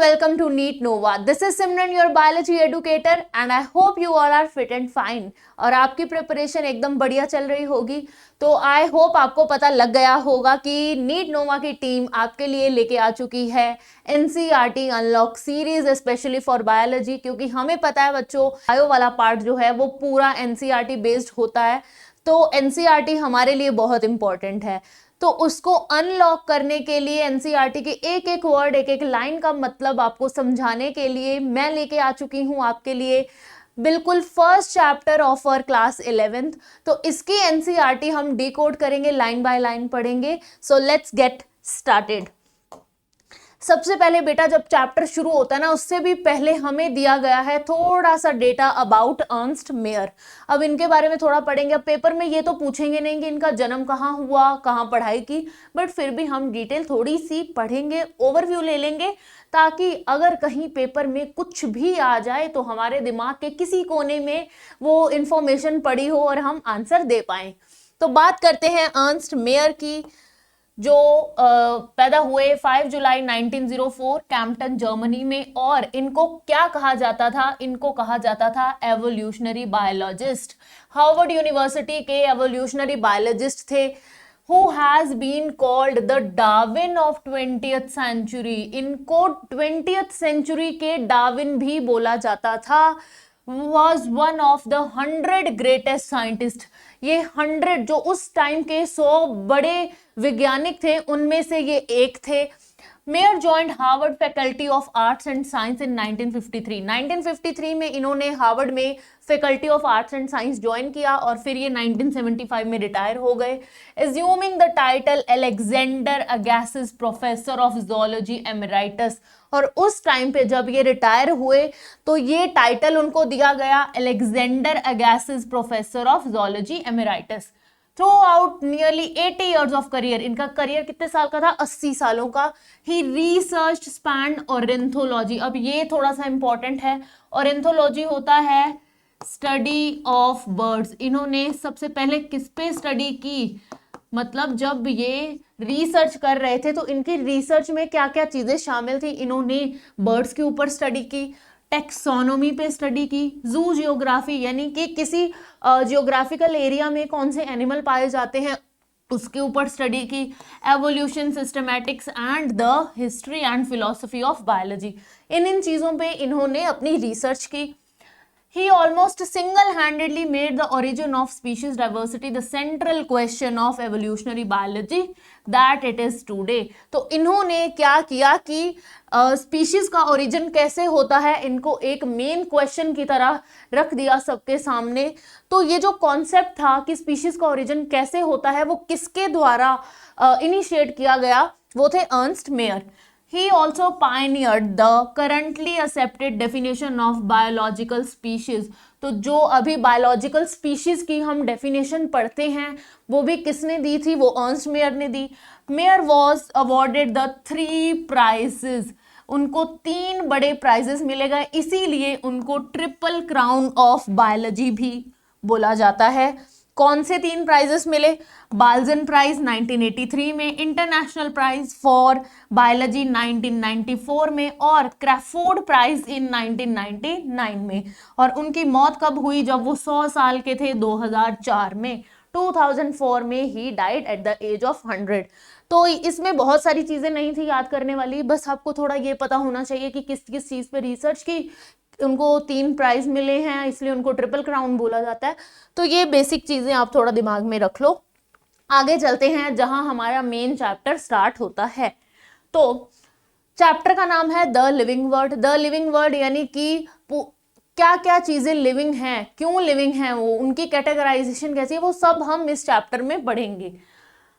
welcome to NEET Nova. This is Simran, your biology educator, and I hope you all are fit and fine. और आपकी preparation एकदम बढ़िया चल रही होगी. तो आई होप आपको पता लग गया होगा कि नीट नोवा की टीम आपके लिए लेके आ चुकी है NCERT unlock series specially for biology, क्योंकि हमें पता है बच्चों बायो वाला पार्ट जो है वो पूरा एनसीईआरटी बेस्ड होता है. तो एनसीईआरटी हमारे लिए बहुत इंपॉर्टेंट है. तो उसको अनलॉक करने के लिए एनसीईआरटी के एक एक वर्ड, एक एक लाइन का मतलब आपको समझाने के लिए मैं लेके आ चुकी हूं आपके लिए बिल्कुल first chapter of our class 11th. तो इसकी एनसीईआरटी हम डिकोड करेंगे, लाइन बाय लाइन पढ़ेंगे. So let's get started. सबसे पहले बेटा जब चैप्टर शुरू होता है ना, उससे भी पहले हमें दिया गया है थोड़ा सा डेटा अबाउट अर्नस्ट मेयर. अब इनके बारे में थोड़ा पढ़ेंगे. अब पेपर में ये तो पूछेंगे नहीं कि इनका जन्म कहाँ हुआ, कहाँ पढ़ाई की, बट फिर भी हम डिटेल थोड़ी सी पढ़ेंगे, ओवरव्यू ले लेंगे, ताकि अगर कहीं पेपर में कुछ भी आ जाए तो हमारे दिमाग के किसी कोने में वो इंफॉर्मेशन पड़ी हो और हम आंसर दे पाएं. तो बात करते हैं अर्नस्ट मेयर की, जो पैदा हुए 5 जुलाई 1904 कैम्पटन जर्मनी में. और इनको क्या कहा जाता था? इनको कहा जाता था एवोल्यूशनरी बायोलॉजिस्ट. हार्वर्ड यूनिवर्सिटी के एवोल्यूशनरी बायोलॉजिस्ट थे. Who has been called the Darwin of 20th century. इनको 20th century के डार्विन भी बोला जाता था. Was one of the 100 greatest scientists. ये 100 जो उस टाइम के 100 बड़े वैज्ञानिक थे उनमें से ये एक थे. Mayr joined Harvard faculty of arts and science in 1953. 1953 में इन्होंने हार्वर्ड में faculty of arts and science join किया और फिर ये 1975 में रिटायर हो गए. Assuming the title Alexander Agassiz professor of zoology emeritus. और उस टाइम पे जब ये रिटायर हुए तो ये टाइटल उनको दिया गया Alexander Agassiz professor of zoology emeritus. Throughout nearly 80 years of career. इनका करियर कितने साल का था? 80 सालों का. His research span ornithology. अब ये थोड़ा सा इंपॉर्टेंट है. ऑरेंथोलॉजी होता है स्टडी ऑफ बर्ड्स. इन्होंने सबसे पहले किस पे स्टडी की? मतलब जब ये रिसर्च कर रहे थे तो इनकी रिसर्च में क्या क्या चीजें शामिल थी? इन्होंने बर्ड्स के ऊपर स्टडी की, टेक्सोनोमी पे स्टडी की, जू जियोग्राफी यानी कि किसी जियोग्राफिकल एरिया में कौन से एनिमल पाए जाते हैं उसके ऊपर स्टडी की, evolution, systematics and the history and philosophy of biology. इन चीज़ों पे इन्होंने अपनी रिसर्च की. He almost single-handedly made the origin of species diversity the central question of evolutionary biology that it is today. तो इन्होंने क्या किया कि स्पीशीज का ओरिजिन कैसे होता है इनको एक मेन क्वेश्चन की तरह रख दिया सबके सामने. तो ये जो कॉन्सेप्ट था कि स्पीशीज का ओरिजिन कैसे होता है वो किसके द्वारा इनिशिएट किया गया? वो थे Ernst Mayr. He also pioneered the currently accepted definition of biological species. तो जो अभी बायोलॉजिकल स्पीशीज की हम डेफिनेशन पढ़ते हैं वो भी किसने दी थी? वो अर्नस्ट मेयर ने दी. Mayr was awarded the 3 prizes. उनको 3 बड़े प्राइजेस मिले गए, इसीलिए उनको ट्रिपल क्राउन ऑफ बायोलॉजी भी बोला जाता है. कौन से 3 प्राइजेस मिले? बाल्जन प्राइज 1983 में, इंटरनेशनल प्राइज फॉर बायोलॉजी 1994 में और क्रैफोर्ड प्राइज इन 1999 में. और उनकी मौत कब हुई? जब वो 100 साल के थे, 2004 में. 2004 में ही died at the age of 100. तो इसमें बहुत सारी चीजें नहीं थी याद करने वाली, बस आपको थोड़ा ये पता होना चाहिए कि किस किस चीज पे रिसर्च की, उनको 3 प्राइज मिले हैं, इसलिए उनको ट्रिपल क्राउन बोला जाता है. तो ये बेसिक चीजें आप थोड़ा दिमाग में रख लो. आगे चलते हैं जहां हमारा मेन चैप्टर स्टार्ट होता है. तो चैप्टर का नाम है the living world. The living world यानी कि क्या क्या चीजें लिविंग हैं, क्यों लिविंग हैं, वो उनकी कैटेगराइजेशन कैसी है, वो सब हम इस चैप्टर में पढ़ेंगे.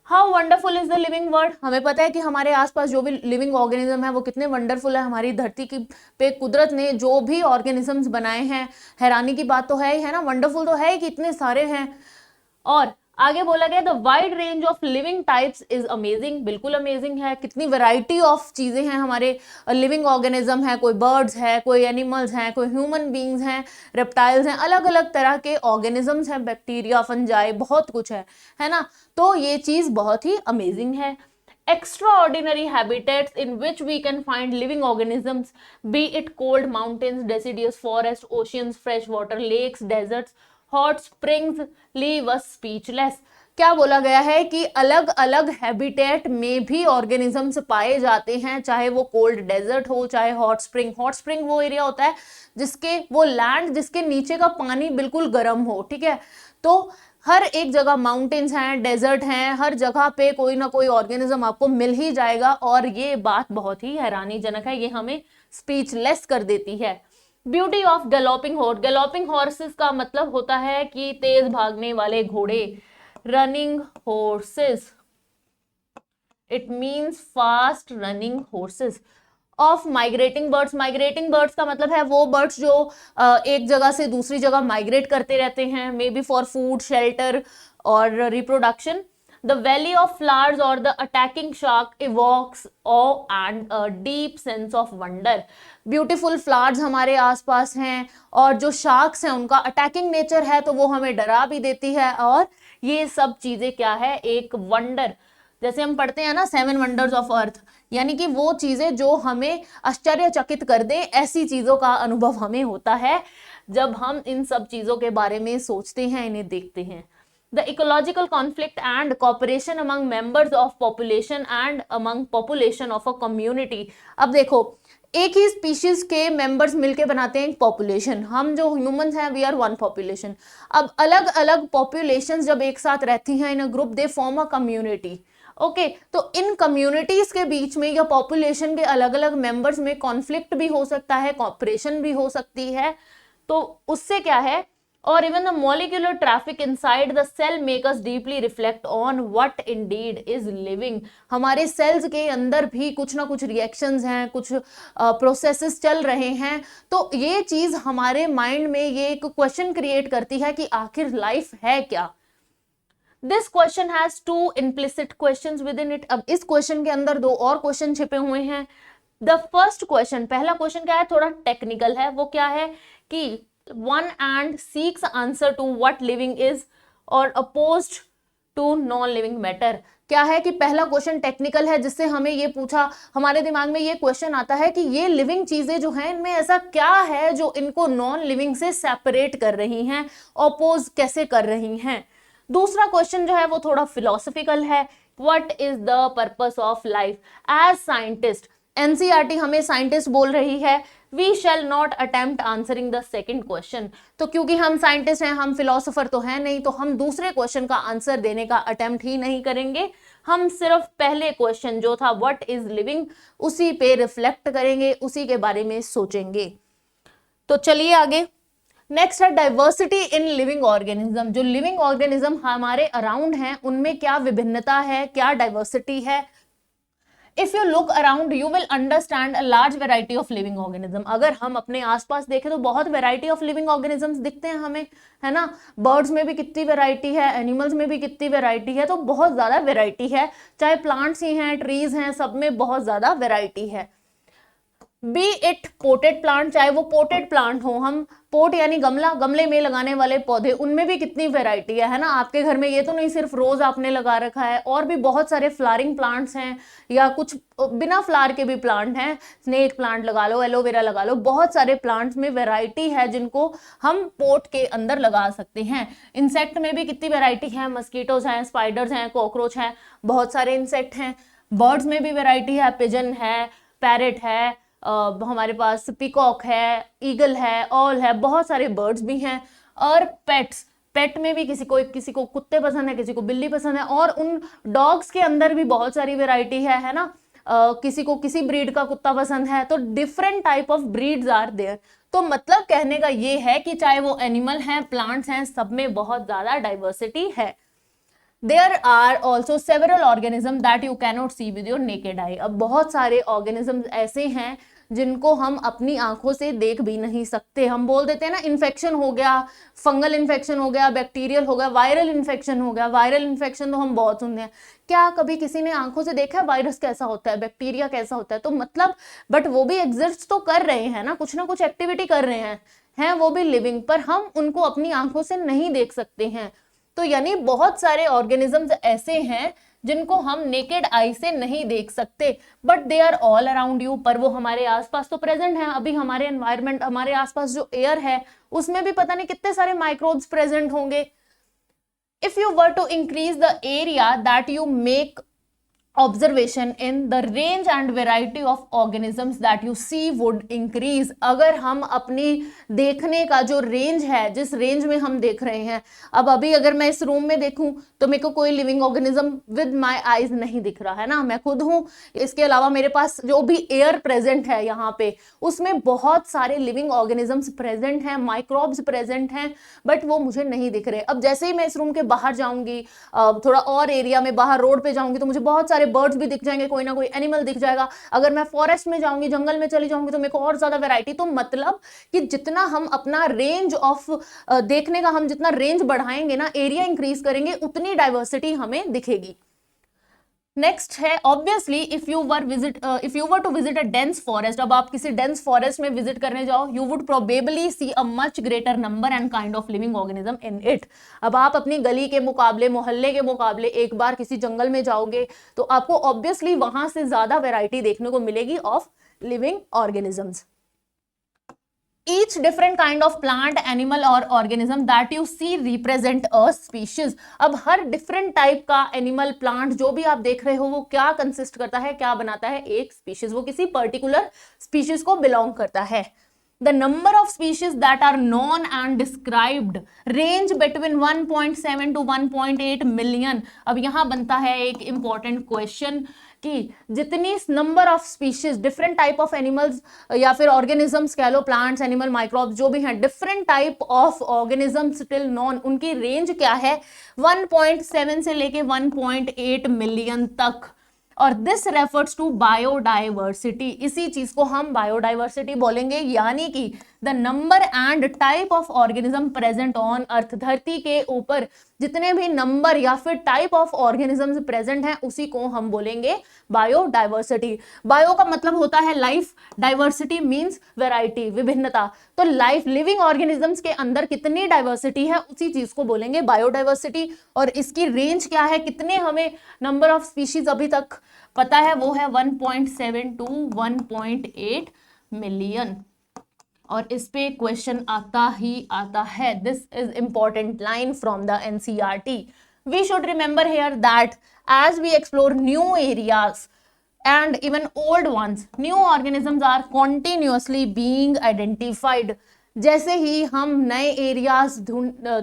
How wonderful is the living world. हमें पता है कि हमारे आसपास जो भी लिविंग ऑर्गेनिज्म है वो कितने वंडरफुल है. हमारी धरती की पे कुदरत ने जो भी ऑर्गेनिजम्स बनाए हैं, हैरानी की बात तो है ही है ना, वंडरफुल तो है ही कि इतने सारे हैं. और आगे बोला गया the wide range of living types is amazing. बिल्कुल अमेजिंग है, कितनी वैरायटी ऑफ चीजें हैं हमारे लिविंग ऑर्गेनिज्म है. कोई बर्ड्स है, कोई एनिमल्स हैं, कोई ह्यूमन बींग्स हैं, रेप्टाइल्स हैं, अलग अलग तरह के ऑर्गेनिजम्स हैं, बैक्टीरिया, फंजाई, बहुत कुछ है ना. तो ये चीज बहुत ही अमेजिंग है. extraordinary habitats in which we can find living organisms, be it cold mountains, deciduous forests, oceans, freshwater lakes, deserts, hot springs, leave us speechless. क्या बोला गया है कि अलग अलग हैबिटेट में भी ऑर्गेनिजम्स पाए जाते हैं, चाहे वो कोल्ड डेजर्ट हो, चाहे हॉट स्प्रिंग. हॉट स्प्रिंग वो एरिया होता है जिसके, वो लैंड जिसके नीचे का पानी बिल्कुल गर्म हो, ठीक है. तो हर एक जगह माउंटेन्स हैं, डेजर्ट हैं, हर जगह पे कोई ना कोई ऑर्गेनिज्म आपको मिल ही जाएगा. और ये बात बहुत ही हैरानीजनक है, ये हमें स्पीचलेस कर देती है. Beauty of galloping horse. Galloping horses का मतलब होता है कि तेज भागने वाले घोड़े. Running horses, it means fast running horses. Of migrating birds. Migrating birds का मतलब है वो बर्ड्स जो एक जगह से दूसरी जगह माइग्रेट करते रहते हैं, maybe for food, shelter और reproduction. The valley of flowers और the attacking shark evokes awe and a deep sense of wonder. Beautiful flowers हमारे आसपास हैं और जो शार्क्स हैं उनका अटैकिंग नेचर है तो वो हमें डरा भी देती है. और ये सब चीजें क्या है, एक वंडर. जैसे हम पढ़ते हैं ना 7 वंडर्स ऑफ अर्थ, यानी कि वो चीजें जो हमें आश्चर्यचकित कर दे, ऐसी चीजों का अनुभव हमें होता है जब हम इन सब चीजों के बारे में सोचते हैं, इन्हें देखते हैं. The ecological conflict and cooperation among members of population and among population of a community. अब देखो, एक ही स्पीशीज के मेंबर्स मिलके बनाते हैं एक पॉपुलेशन. हम जो ह्यूमंस हैं, वी आर वन पॉपुलेशन. अब अलग अलग पॉपुलेशंस जब एक साथ रहती हैं in a group, they form a community. Okay, तो इन कम्युनिटीज के बीच में या पॉपुलेशन के अलग अलग मेंबर्स में कॉन्फ्लिक्ट भी हो सकता है, कॉपरेशन भी हो सकती है. तो उससे क्या है, और even the molecular traffic inside the cell make us deeply reflect on what indeed is living. हमारे सेल्स के अंदर भी कुछ ना कुछ रिएक्शंस हैं, कुछ प्रोसेसेस चल रहे हैं. तो ये चीज हमारे माइंड में ये एक क्वेश्चन क्रिएट करती है कि आखिर लाइफ है क्या. This question has 2 implicit questions within it. अब इस क्वेश्चन के अंदर 2 और क्वेश्चन छिपे हुए हैं. द फर्स्ट क्वेश्चन, पहला क्वेश्चन क्या है, थोड़ा टेक्निकल है. वो क्या है कि one and seeks answer to what living is or opposed to non-living matter. क्या है कि पहला क्वेश्चन टेक्निकल है, जिससे हमें ये पूछा, हमारे दिमाग में ये क्वेश्चन आता है कि ये लिविंग चीजें जो हैं इनमें ऐसा क्या है जो इनको नॉन लिविंग से सेपरेट कर रही हैं, अपोज कैसे कर रही हैं. दूसरा क्वेश्चन जो है वो थोड़ा फिलोसफिकल है. What is the purpose of life. As scientist, NCERT हमें साइंटिस्ट बोल रही है, we shall not attempt answering the second question. तो क्योंकि हम साइंटिस्ट हैं, हम फिलोसोफर तो हैं नहीं, तो हम दूसरे क्वेश्चन का आंसर देने का अटेम्प्ट ही नहीं करेंगे. हम सिर्फ पहले क्वेश्चन जो था व्हाट इज लिविंग, उसी पे रिफ्लेक्ट करेंगे, उसी के बारे में सोचेंगे. तो चलिए आगे. नेक्स्ट है डाइवर्सिटी इन लिविंग ऑर्गेनिज्म. जो लिविंग ऑर्गेनिज्म हमारे अराउंड हैं उनमें क्या विभिन्नता है, क्या डाइवर्सिटी है. If you look around you will understand a large variety of living organism. अगर हम अपने आसपास देखें तो बहुत वेराइटी ऑफ लिविंग ऑर्गेनिजम्स दिखते हैं हमें, है ना. बर्ड्स में भी कितनी वेराइटी है, एनिमल्स में भी कितनी वेराइटी है, तो बहुत ज्यादा वेराइटी है. चाहे प्लांट्स ही हैं, ट्रीज हैं, सब में बहुत ज्यादा वेराइटी है. बी इट पोटेड प्लांट, चाहे वो पोटेड प्लांट हो, हम पोट यानी गमला, गमले में लगाने वाले पौधे, उनमें भी कितनी वैरायटी है ना. आपके घर में ये तो नहीं सिर्फ रोज आपने लगा रखा है, और भी बहुत सारे फ्लावरिंग प्लांट्स हैं, या कुछ बिना फ्लावर के भी प्लांट हैं. स्नेक प्लांट लगा लो, एलोवेरा लगा लो, बहुत सारे प्लांट्स में वैरायटी है जिनको हम पोट के अंदर लगा सकते हैं. इंसेक्ट में भी कितनी वैरायटी है, मस्कीटोज हैं, स्पाइडर्स हैं, कॉकरोच हैं, बहुत सारे इंसेक्ट हैं. बर्ड्स में भी वैरायटी है, पिजन है, पैरेट है, हमारे पास पिकॉक है, ईगल है, ऑल है, बहुत सारे बर्ड्स भी हैं. और पेट्स, पेट में भी किसी को कुत्ते पसंद है, किसी को बिल्ली पसंद है, और उन डॉग्स के अंदर भी बहुत सारी वेराइटी है ना. किसी को किसी ब्रीड का कुत्ता पसंद है, तो different type of breeds are there. तो मतलब कहने का ये है कि चाहे वो एनिमल हैं, प्लांट्स हैं, सब में बहुत ज्यादा डाइवर्सिटी है. There are also several organisms that you cannot see with your naked eye. अब बहुत सारे organisms ऐसे हैं जिनको हम अपनी आंखों से देख भी नहीं सकते. हम बोल देते हैं ना, इन्फेक्शन हो गया, फंगल इन्फेक्शन हो गया, बैक्टीरियल हो गया, वायरल इन्फेक्शन हो गया. वायरल इन्फेक्शन तो हम बहुत सुनते हैं. क्या कभी किसी ने आंखों से देखा है वायरस कैसा होता है, बैक्टीरिया कैसा होता है? तो मतलब बट वो भी एग्जिस्ट तो कर रहे हैं ना कुछ एक्टिविटी कर रहे हैं वो भी लिविंग, पर हम उनको अपनी आंखों से नहीं देख सकते हैं. तो यानी बहुत सारे ऑर्गेनिजम्स ऐसे हैं जिनको हम नेकेड आई से नहीं देख सकते, but they are all around you, पर वो हमारे आसपास तो प्रेजेंट है। अभी हमारे एनवायरमेंट, हमारे आसपास जो एयर है उसमें भी पता नहीं कितने सारे माइक्रोब्स प्रेजेंट होंगे। If you were to increase the area that you make observation in the range and variety of organisms that you see would increase। अगर हम अपनी देखने का जो रेंज है, जिस रेंज में हम देख रहे हैं, अब अभी अगर मैं इस रूम में देखूं तो मेरे को कोई living organism with my eyes नहीं दिख रहा है ना, मैं खुद हूं। इसके अलावा मेरे पास जो भी एयर प्रेजेंट है यहाँ पे, उसमें बहुत सारे लिविंग ऑर्गेनिजम्स प्रेजेंट हैं, माइक्रोब्स प्रेजेंट हैं, बट वो मुझे नहीं दिख रहे। अब जैसे ही मैं इस रूम के बाहर जाऊंगी, थोड़ा और एरिया में बाहर रोड पे जाऊंगी, तो मुझे बहुत सारे बर्ड्स भी दिख जाएंगे, कोई ना कोई एनिमल दिख जाएगा। अगर मैं फॉरेस्ट में जाऊंगी, जंगल में चली जाऊंगी, तो मेरे को और ज्यादा वैरायटी। तो मतलब कि जितना हम अपना रेंज ऑफ देखने का, हम जितना रेंज बढ़ाएंगे ना, एरिया इंक्रीज करेंगे, उतनी डाइवर्सिटी हमें दिखेगी। नेक्स्ट है obviously if you were to visit a dense forest. अब आप किसी डेंस फॉरेस्ट में विजिट करने जाओ, you would probably see a much greater number and kind of living organism in it. अब आप अपनी गली के मुकाबले, मोहल्ले के मुकाबले एक बार किसी जंगल में जाओगे तो आपको ऑब्वियसली वहां से ज्यादा वैरायटी देखने को मिलेगी of living organisms. Each different kind of plant, animal or organism that you see represent a species। अब हर different type का animal, plant जो भी आप देख रहे हो वो क्या consist करता है, क्या बनाता है, एक species, वो किसी particular species को belong करता है। The number of species that are known and described range between 1.7 to 1.8 million। अब यहाँ बनता है एक important question कि जितनी number of species, different type of animals या फिर ऑर्गेनिजम्स कह लो, प्लांट्स, एनिमल, माइक्रोब्स जो भी हैं, different type of organisms still non, उनकी रेंज क्या है, 1.7 से लेके 1.8 मिलियन तक। और दिस रेफर्स टू बायोडाइवर्सिटी, इसी चीज को हम बायोडाइवर्सिटी बोलेंगे, यानी कि the number and type of organism present on earth. धरती के ऊपर जितने भी नंबर या फिर टाइप ऑफ ऑर्गेनिजम्स प्रेजेंट हैं उसी को हम बोलेंगे बायोडाइवर्सिटी। बायो का मतलब होता है लाइफ, डाइवर्सिटी मींस वैरायटी, विभिन्नता। तो लाइफ, लिविंग ऑर्गेनिजम्स के अंदर कितनी डाइवर्सिटी है उसी चीज को बोलेंगे बायोडाइवर्सिटी। और इसकी रेंज क्या है, कितने हमें नंबर ऑफ स्पीशीज अभी तक पता है, वो है 1.7 टू 1.8 मिलियन। और इस पे क्वेश्चन आता ही आता है। This is important line from the NCERT. We should remember here that as we explore new areas and even old ones, new organisms are continuously being identified। जैसे ही हम नए एरियाज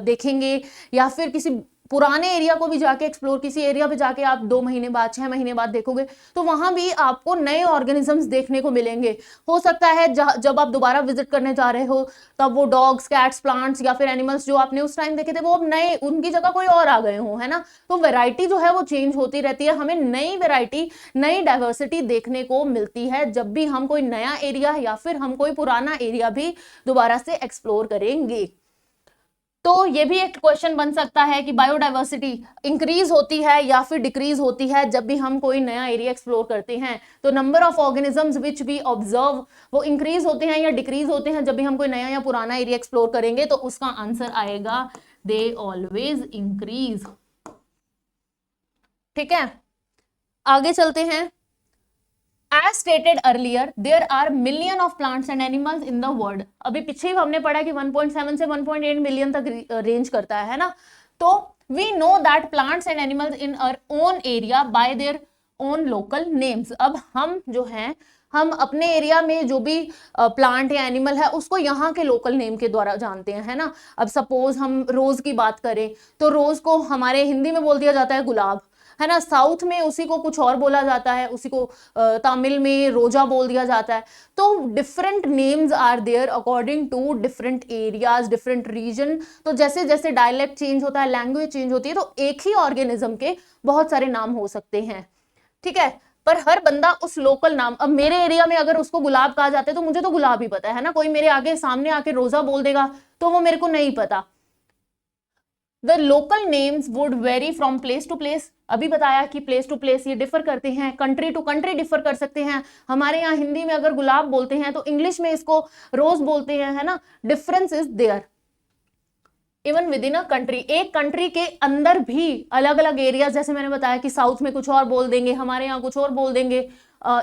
देखेंगे या फिर किसी पुराने एरिया को भी जाके एक्सप्लोर, किसी एरिया पे जाके आप 2 महीने बाद, 6 महीने बाद देखोगे तो वहां भी आपको नए ऑर्गेनिजम्स देखने को मिलेंगे। हो सकता है जब आप दोबारा विजिट करने जा रहे हो तब वो डॉग्स, कैट्स, प्लांट्स या फिर एनिमल्स जो आपने उस टाइम देखे थे वो अब नए, उनकी जगह कोई और आ गए हो, है ना। तो वैरायटी जो है वो चेंज होती रहती है, हमें नई वैरायटी, नई डाइवर्सिटी देखने को मिलती है जब भी हम कोई नया एरिया या फिर हम कोई पुराना एरिया भी दोबारा से एक्सप्लोर करेंगे। तो ये भी एक क्वेश्चन बन सकता है कि बायोडाइवर्सिटी इंक्रीज होती है या फिर डिक्रीज होती है जब भी हम कोई नया एरिया एक्सप्लोर करते हैं। तो number of organisms which we observe वो इंक्रीज होते हैं या डिक्रीज होते हैं जब भी हम कोई नया या पुराना एरिया एक्सप्लोर करेंगे। तो उसका आंसर आएगा दे ऑलवेज इंक्रीज। ठीक है, आगे चलते हैं। As stated earlier, there are million of plants and animals in the world। अभी पीछे ही हमने पढ़ा कि 1.7 से 1.8 मिलियन तक रेंज करता है ना। तो we know that plants and animals in our own area by their own local names। अब हम जो हैं, हम अपने एरिया में जो भी प्लांट या एनिमल है उसको यहाँ के लोकल नेम के द्वारा जानते हैं, है ना। अब सपोज हम रोज की बात करें तो रोज को हमारे हिंदी में बोल दिया जाता है गुलाब, है ना। साउथ में उसी को कुछ और बोला जाता है, उसी को तमिल में रोजा बोल दिया जाता है। तो different names are there according to different areas, different region. तो जैसे जैसे डायलेक्ट चेंज होता है, लैंग्वेज चेंज होती है, तो एक ही ऑर्गेनिज्म के बहुत सारे नाम हो सकते हैं। ठीक है, पर हर बंदा उस लोकल नाम, अब मेरे एरिया में अगर उसको गुलाब कहा जाता है तो मुझे तो गुलाब ही पता है ना। कोई मेरे आगे सामने आके रोजा बोल देगा तो वो मेरे को नहीं पता। The local names would vary from place to place। अभी बताया कि प्लेस टू प्लेस ये डिफर करते हैं, कंट्री टू कंट्री डिफर कर सकते हैं। हमारे यहाँ हिंदी में अगर गुलाब बोलते हैं तो इंग्लिश में इसको रोज बोलते हैं, है ना। Difference is there. Even within a country, एक कंट्री के अंदर भी अलग अलग एरियाज, जैसे मैंने बताया कि साउथ में कुछ और बोल देंगे, हमारे यहाँ कुछ और बोल देंगे,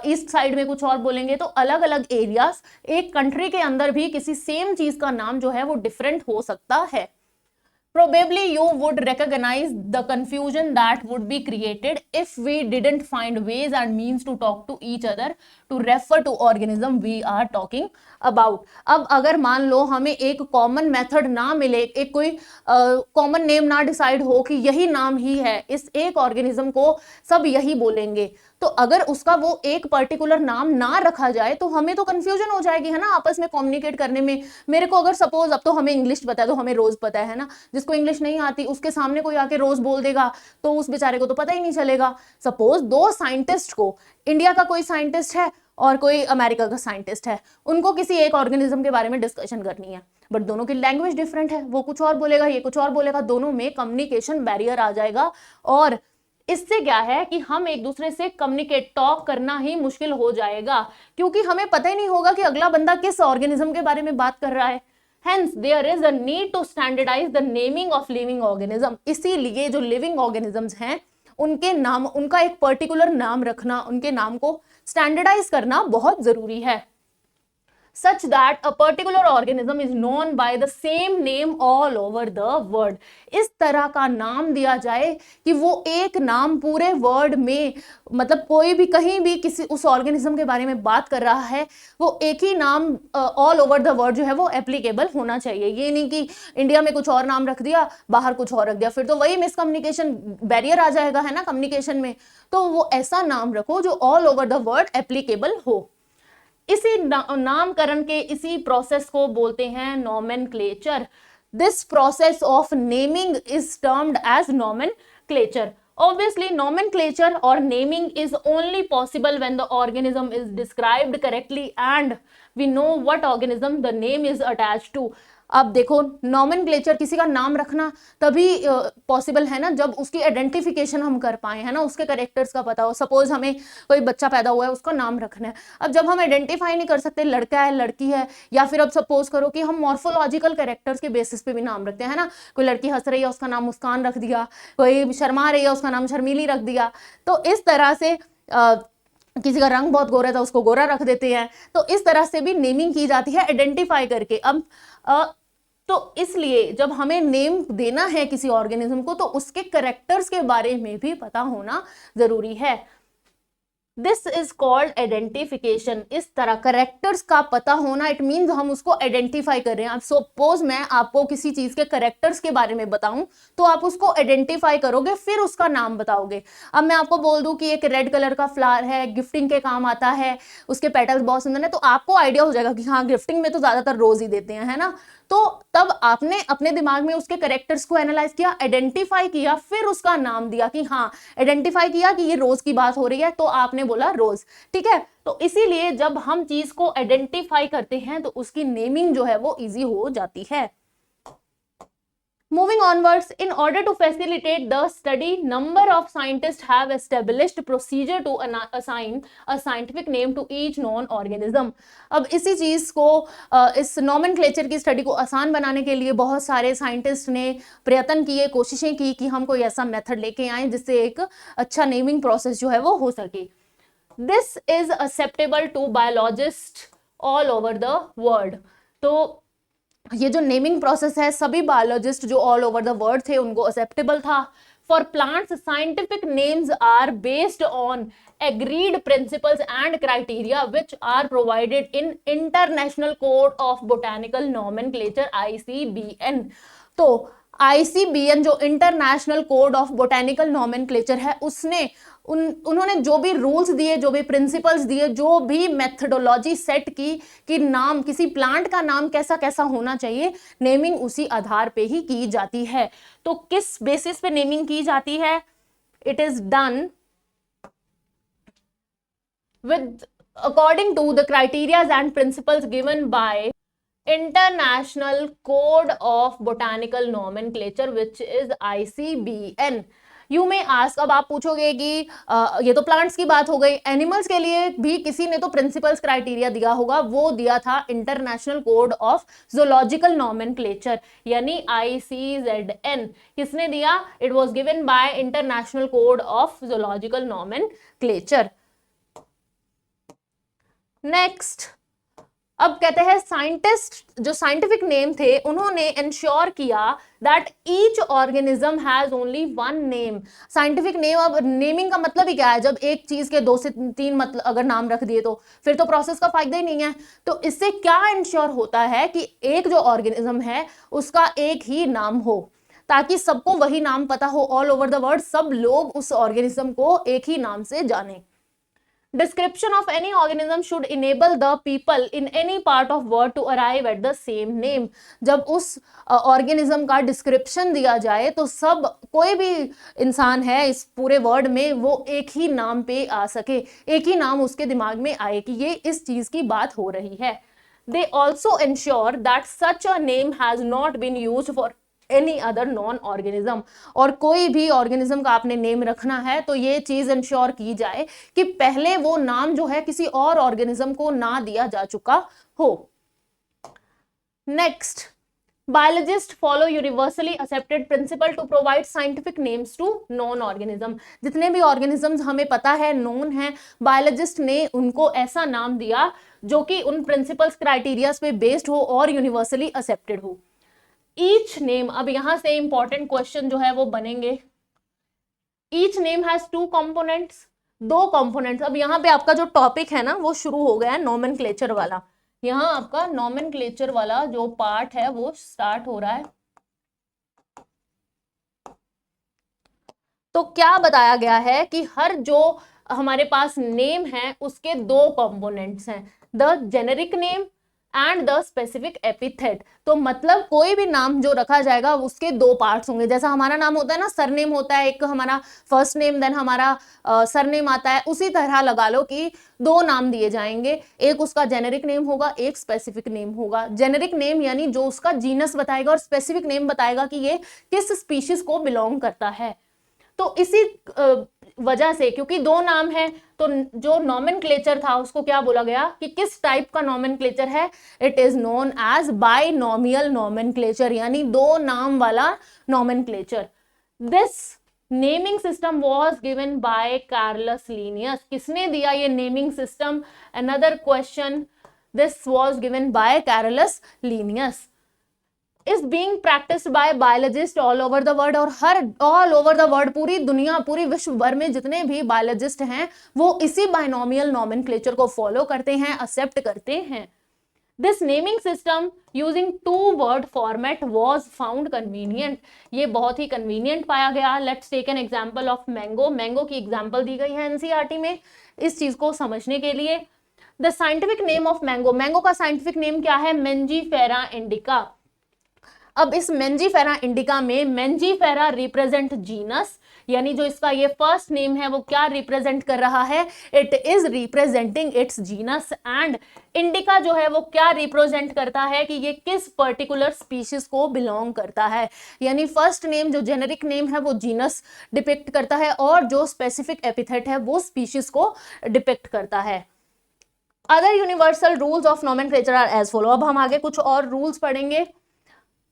ईस्ट साइड में कुछ और बोलेंगे, तो अलग अलग एरियाज, एक कंट्री के अंदर भी किसी सेम चीज का नाम जो है वो डिफरेंट हो सकता है. Probably you would recognize the confusion that would be created if we didn't find ways and means to talk to each other to refer to organism we are talking about. अब अगर मान लो हमें एक common method ना मिले, एक कोई common name ना डिसाइड हो कि यही नाम ही है, इस एक ऑर्गेनिज्म को सब यही बोलेंगे, तो अगर उसका वो एक पर्टिकुलर नाम ना रखा जाए तो हमें तो कंफ्यूजन हो जाएगी, है ना, आपस में कम्युनिकेट करने में. मेरे को अगर सपोज, अब तो हमें इंग्लिश पता है तो हमें रोज पता है ना, जिसको इंग्लिश नहीं आती उसके सामने कोई आके रोज बोल देगा तो उस बेचारे को तो पता ही नहीं चलेगा. सपोज दो साइंटिस्ट को, इंडिया का कोई साइंटिस्ट है और कोई अमेरिका का साइंटिस्ट है, उनको किसी एक ऑर्गेनिज्म के बारे में डिस्कशन करनी है, बट दोनों की लैंग्वेज डिफरेंट है, वो कुछ और बोलेगा, ये कुछ और बोलेगा, दोनों में कम्युनिकेशन बैरियर आ जाएगा. और इससे क्या है कि हम एक दूसरे से कम्युनिकेट, टॉक करना ही मुश्किल हो जाएगा, क्योंकि हमें पता ही नहीं होगा कि अगला बंदा किस ऑर्गेनिज्म के बारे में बात कर रहा है. Hence, there is a need to standardize the naming of living organism. इसीलिए जो लिविंग ऑर्गेनिजम्स हैं उनके नाम, उनका एक पर्टिकुलर नाम रखना, उनके नाम को स्टैंडर्डाइज करना बहुत जरूरी है. Such that a particular organism is known by the same name all over the world. इस तरह का नाम दिया जाए कि वो एक नाम पूरे वर्ल्ड में, मतलब कोई भी कहीं भी किसी उस ऑर्गेनिज्म के बारे में बात कर रहा है, वो एक ही नाम ऑल ओवर द वर्ल्ड जो है वो एप्लीकेबल होना चाहिए. ये नहीं कि इंडिया में कुछ और नाम रख दिया, बाहर कुछ और रख दिया, फिर तो वही मिसकम्युनिकेशन बैरियर आ जाएगा, है ना, कम्युनिकेशन में. तो वो ऐसा नाम रखो जो all over the world applicable हो. इसी नामकरण के इसी प्रोसेस को बोलते हैं nomenclature. This process of naming is termed as nomenclature. Obviously, nomenclature or naming is only possible when the organism is described correctly and we know what organism the name is attached to. अब देखो, nomenclature, किसी का नाम रखना तभी possible है ना जब उसकी आइडेंटिफिकेशन हम कर पाए, है ना, उसके कैरेक्टर्स का पता हो. सपोज हमें कोई बच्चा पैदा हुआ है, उसका नाम रखना है. अब जब हम आइडेंटिफाई नहीं कर सकते लड़का है लड़की है, या फिर अब सपोज करो कि हम मॉर्फोलॉजिकल कैरेक्टर्स के बेसिस पे भी नाम रखते हैं, है ना, कोई लड़की हंस रही है उसका नाम मुस्कान रख दिया, कोई शर्मा रही है उसका नाम शर्मीली रख दिया. तो इस तरह से किसी का रंग बहुत गोरा था उसको गोरा रख देते हैं. तो इस तरह से भी नेमिंग की जाती है आइडेंटिफाई करके. अब तो इसलिए जब हमें नेम देना है किसी ऑर्गेनिज्म को तो उसके कैरेक्टर्स के बारे में भी पता होना जरूरी है. This is called identification. इस तरह करेक्टर्स का पता होना, इट मीन्स हम उसको आइडेंटिफाई कर रहे हैं. अब सपोज मैं आपको किसी चीज के करेक्टर्स के बारे में बताऊं तो आप उसको आइडेंटिफाई करोगे, फिर उसका नाम बताओगे. अब मैं आपको बोल दूं कि एक रेड कलर का फ्लावर है, गिफ्टिंग के काम आता है, उसके पेटल्स बहुत सुंदर है, तो आपको आइडिया हो जाएगा कि हाँ, गिफ्टिंग में तो ज्यादातर रोज ही देते हैं, है ना. तो तब आपने अपने दिमाग में उसके करेक्टर्स को एनालाइज किया, आइडेंटिफाई किया, फिर उसका नाम दिया कि हाँ, आइडेंटिफाई किया कि ये रोज की बात हो रही है तो आपने बोला रोज. ठीक है. तो इसीलिए जब हम चीज को आइडेंटिफाई करते हैं तो उसकी नेमिंग जो है वो इजी हो जाती है. Moving onwards, in order to facilitate the study, number of scientists have established procedure to assign a scientific name to each known organism. अब इसी चीज को, इस नॉमेनक्लेचर की स्टडी को आसान बनाने के लिए बहुत सारे साइंटिस्ट ने प्रयत्न किए, कोशिशें की कि हम कोई ऐसा मेथड लेके आए जिससे एक अच्छा नेमिंग प्रोसेस जो है वो हो सके. This is acceptable to biologists all over the world. तो ये जो नेमिंग प्रोसेस है सभी बायोलॉजिस्ट जो ऑल ओवर द वर्ल्ड थे उनको एक्सेप्टेबल था. For plants scientific names are based on agreed principles and criteria which are provided in international code of botanical nomenclature ICBN. तो ICBN जो international code of botanical nomenclature है, उसने उन्होंने जो भी रूल्स दिए, जो भी प्रिंसिपल्स दिए, जो भी मेथडोलॉजी सेट की कि नाम, किसी प्लांट का नाम कैसा कैसा होना चाहिए, नेमिंग उसी आधार पे ही की जाती है. तो किस बेसिस पे नेमिंग की जाती है? It is done with according to the criterias and principles given by international code of botanical nomenclature which is ICBN. You may ask, अब आप पूछोगे कि ये तो प्लांट्स की बात हो गई, एनिमल्स के लिए भी किसी ने तो प्रिंसिपल्स क्राइटेरिया दिया होगा, वो दिया था international code of zoological nomenclature यानी ICZN। किसने दिया? It was given by international code of zoological nomenclature. Next, अब कहते हैं साइंटिस्ट जो साइंटिफिक नेम थे उन्होंने इंश्योर किया that each organism has only one name. Scientific name, अब नेमिंग का मतलब ही क्या है? जब एक चीज के 2 से 3 मतलब अगर नाम रख दिए तो फिर तो प्रोसेस का फायदा ही नहीं है। तो इससे क्या इंश्योर होता है कि एक जो ऑर्गेनिज्म है उसका एक ही नाम हो, ताकि सबको वही नाम पता हो ऑल ओवर द वर्ल्ड, सब लोग उस ऑर्गेनिज्म को एक ही नाम से जाने। Description of any organism should enable the people in any part of world to arrive at the same name। जब उस ऑर्गेनिज्म का डिस्क्रिप्शन दिया जाए तो सब, कोई भी इंसान है इस पूरे वर्ल्ड में, वो एक ही नाम पे आ सके, एक ही नाम उसके दिमाग में आए कि ये इस चीज की बात हो रही है। They also ensure that such a name has not been used for any other non organism. और कोई भी ऑर्गेनिज्म का आपने नेम रखना है तो ये चीज इंश्योर की जाए कि पहले वो नाम जो है किसी और ऑर्गेनिज्म को ना दिया जा चुका हो। Next, biologist follow universally accepted principle to provide scientific names to known organism. जितने भी ऑर्गेनिजम्स हमें पता है, नोन है, बायोलॉजिस्ट ने उनको ऐसा नाम दिया जो कि उन प्रिंसिपल्स क्राइटेरियाज पे बेस्ड हो और यूनिवर्सली एक्सेप्टेड हो। ईच नेम, अब यहां से इंपॉर्टेंट क्वेश्चन जो है वो बनेंगे। Each name has 2 components, 2 components. अब यहाँ पे आपका जो टॉपिक है ना वो शुरू हो गया है नॉमेनक्लेचर वाला। यहाँ आपका नॉमेनक्लेचर वाला जो पार्ट है वो स्टार्ट हो रहा है। तो क्या बताया गया है कि हर जो हमारे पास नेम है उसके 2 कंपोनेंट्स हैं, the generic name and the specific epithet. तो मतलब कोई भी नाम जो रखा जाएगा उसके 2 पार्ट्स होंगे। जैसा हमारा नाम होता है ना, सरनेम होता है, एक हमारा फर्स्ट नेम देन हमारा सरनेम आता है, उसी तरह लगा लो कि 2 नाम दिए जाएंगे, एक उसका जेनेरिक नेम होगा, एक स्पेसिफिक नेम होगा। जेनेरिक नेम यानी जो उसका जीनस बताएगा और स्पेसिफिक नेम बताएगा कि ये किस स्पीशीज को बिलोंग करता है। तो इसी वजह से, क्योंकि 2 नाम है, तो जो नॉमेनक्लेचर था उसको क्या बोला गया कि किस टाइप का नॉमेनक्लेचर है? It is known as binomial nomenclature, यानी 2 नाम वाला nomenclature. This naming system was given by Carolus Linnaeus. किसने दिया ये naming system? Another question, this was given by Carolus Linnaeus. Is being practised by biologist all over the world. और हर all over the world, पूरी दुनिया, पूरी विश्व भर में जितने भी बायोलॉजिस्ट हैं वो इसी बाइनोमियल नॉमेनक्लेचर को फॉलो करते हैं, एक्सेप्ट करते हैं। This naming system using 2 word format was found convenient. ये बहुत ही कन्वीनियंट पाया गया। Let's take an example of mango. Mango की एग्जाम्पल दी गई है एनसीईआरटी में इस चीज को समझने के लिए। The scientific name of mango, mango का साइंटिफिक नेम क्या है? Mangifera indica. अब इस मेंजीफेरा इंडिका में मेंजीफेरा रिप्रेजेंट जीनस, यानी जो इसका ये फर्स्ट नेम है वो क्या रिप्रेजेंट कर रहा है? It is representing it's genus. And indica जो है वो क्या रिप्रेजेंट करता है कि ये किस पर्टिकुलर स्पीशीज को बिलोंग करता है। यानी फर्स्ट नेम जो जेनेरिक नेम है वो जीनस डिपिक्ट करता है और जो स्पेसिफिक एपिथेट है वो स्पीशीज को डिपिक्ट करता है। Other universal rules of nomenclature are as follow. अब हम आगे कुछ और रूल्स पढ़ेंगे।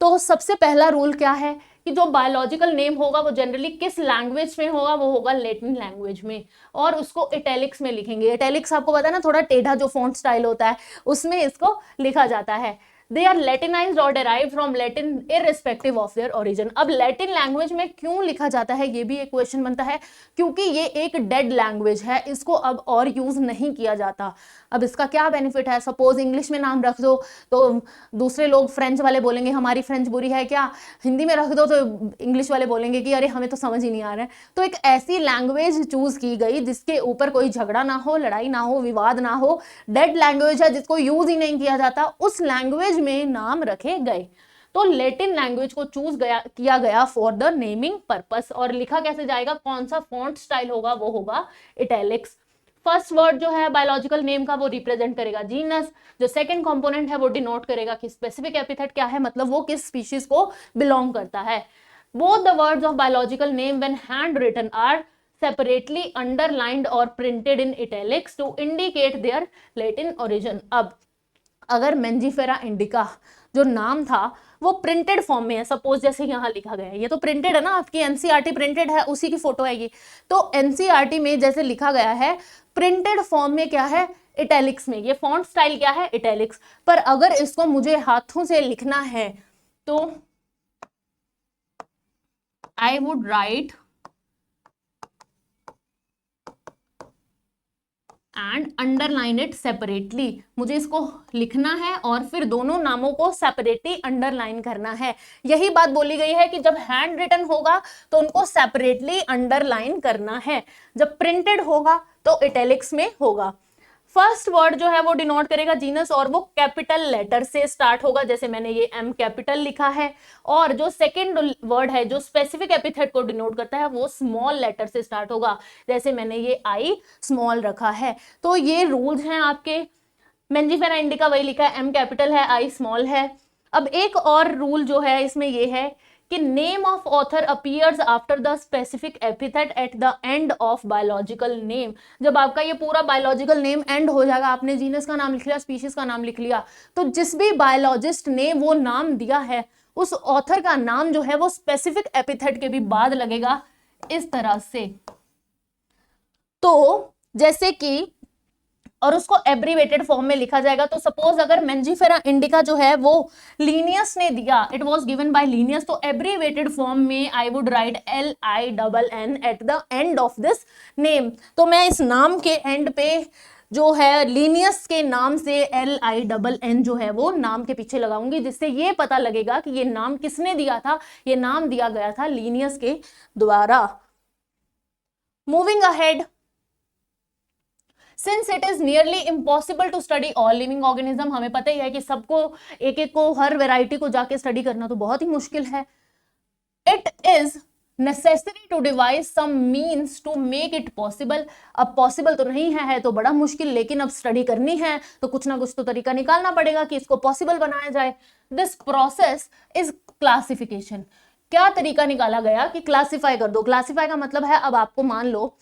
तो सबसे पहला रूल क्या है कि जो बायोलॉजिकल नेम होगा वो जनरली किस लैंग्वेज में होगा? वो होगा लैटिन लैंग्वेज में, और उसको इटैलिक्स में लिखेंगे। इटैलिक्स आपको पता है ना, थोड़ा टेढ़ा जो फॉन्ट स्टाइल होता है उसमें इसको लिखा जाता है। दे आर लैटिनाइज्ड और derived from Latin irrespective of their origin. अब लैटिन लैंग्वेज में क्यों लिखा जाता है, ये भी एक क्वेश्चन बनता है, क्योंकि ये एक डेड लैंग्वेज है, इसको अब और यूज नहीं किया जाता। अब इसका क्या बेनिफिट है? सपोज इंग्लिश में नाम रख दो तो दूसरे लोग फ्रेंच वाले बोलेंगे हमारी फ्रेंच बुरी है क्या, हिंदी में रख दो तो इंग्लिश वाले बोलेंगे कि अरे हमें तो समझ ही नहीं आ रहा है। तो एक ऐसी लैंग्वेज चूज की गई जिसके ऊपर कोई झगड़ा ना हो, लड़ाई ना हो, विवाद ना हो, डेड लैंग्वेज है जिसको यूज ही नहीं किया जाता, उस लैंग्वेज में नाम रखे गए। तो लैटिन लैंग्वेज को चूज किया गया फॉर द नेमिंग पर्पस। और लिखा कैसे जाएगा, कौन सा फॉन्ट स्टाइल होगा? वो होगा इटैलिक्स। फर्स्ट वर्ड जो है बायोलॉजिकल नेम का वो रिप्रेजेंट करेगा जीनस, जो सेकंड कंपोनेंट है वो डिनोट करेगा कि स्पेसिफिक एपिथेट क्या है, मतलब वो किस स्पीशीज को बिलोंग करता है। Both the words of biological name when handwritten are separately underlined or printed in italics to indicate their Latin origin. अब अगर मेंजीफेरा इंडिका जो नाम था वो प्रिंटेड फॉर्म में है, सपोज जैसे यहाँ लिखा गया है, ये तो प्रिंटेड है ना, आपकी एनसीईआरटी प्रिंटेड है, उसी की फोटो है ये, तो एनसीईआरटी में जैसे लिखा गया है प्रिंटेड फॉर्म में क्या है, इटैलिक्स में, ये फॉन्ट स्टाइल क्या है, इटैलिक्स। पर अगर इसको मुझे हाथों से लिखना है तो I would write and underline it separately, मुझे इसको लिखना है और फिर दोनों नामों को सेपरेटली अंडरलाइन करना है। यही बात बोली गई है कि जब हैंड रिटन होगा तो उनको सेपरेटली अंडरलाइन करना है, जब प्रिंटेड होगा तो इटैलिक्स में होगा। फर्स्ट वर्ड जो है वो डिनोट करेगा जीनस और वो कैपिटल लेटर से स्टार्ट होगा, जैसे मैंने ये एम कैपिटल लिखा है, और जो सेकंड वर्ड है जो स्पेसिफिक एपिथेट को डिनोट करता है वो स्मॉल लेटर से स्टार्ट होगा, जैसे मैंने ये आई स्मॉल रखा है। तो ये रूल्स हैं आपके। मेंजीफेरा इंडिका वही लिखा है, एम कैपिटल है, आई स्मॉल है। अब एक और रूल जो है इसमें ये है कि name of author appears after the specific epithet at the end of biological name. जब आपका ये पूरा बायोलॉजिकल नेम एंड हो जाएगा, आपने जीनस का नाम लिख लिया, स्पीशीज का नाम लिख लिया, तो जिस भी बायोलॉजिस्ट ने वो नाम दिया है उस ऑथर का नाम जो है वो स्पेसिफिक एपिथेट के भी बाद लगेगा, इस तरह से। तो जैसे कि और उसको एब्रीवेटेड फॉर्म में लिखा जाएगा, तो सपोज अगर मेंजीफेरा इंडिका जो है वो लीनियस ने दिया, it was given by Linnaeus, तो एब्रीवेटेड फॉर्म में I would write LINN at the end of this name. तो मैं इस नाम के एंड पे जो है लीनियस के नाम से LINN जो है वो नाम के पीछे लगाऊंगी, जिससे ये पता लगेगा कि ये नाम किसने दिया था, ये नाम दिया गया था लीनियस के द्वारा। Moving ahead, since it is nearly impossible to study all living organism, हमें पता ही है कि सबको एक एक को हर वेराइटी को जाके स्टडी करना तो बहुत ही मुश्किल है। It is necessary to devise some means to make it possible. अब पॉसिबल तो नहीं है तो बड़ा मुश्किल, लेकिन अब स्टडी करनी है तो कुछ ना कुछ तो तरीका निकालना पड़ेगा कि इसको पॉसिबल बनाया जाए। This process is classification. क्या तरीका निकाला गया कि क्लासिफाई कर दो। क्लासिफाई का मतलब है, अब आपको मान लो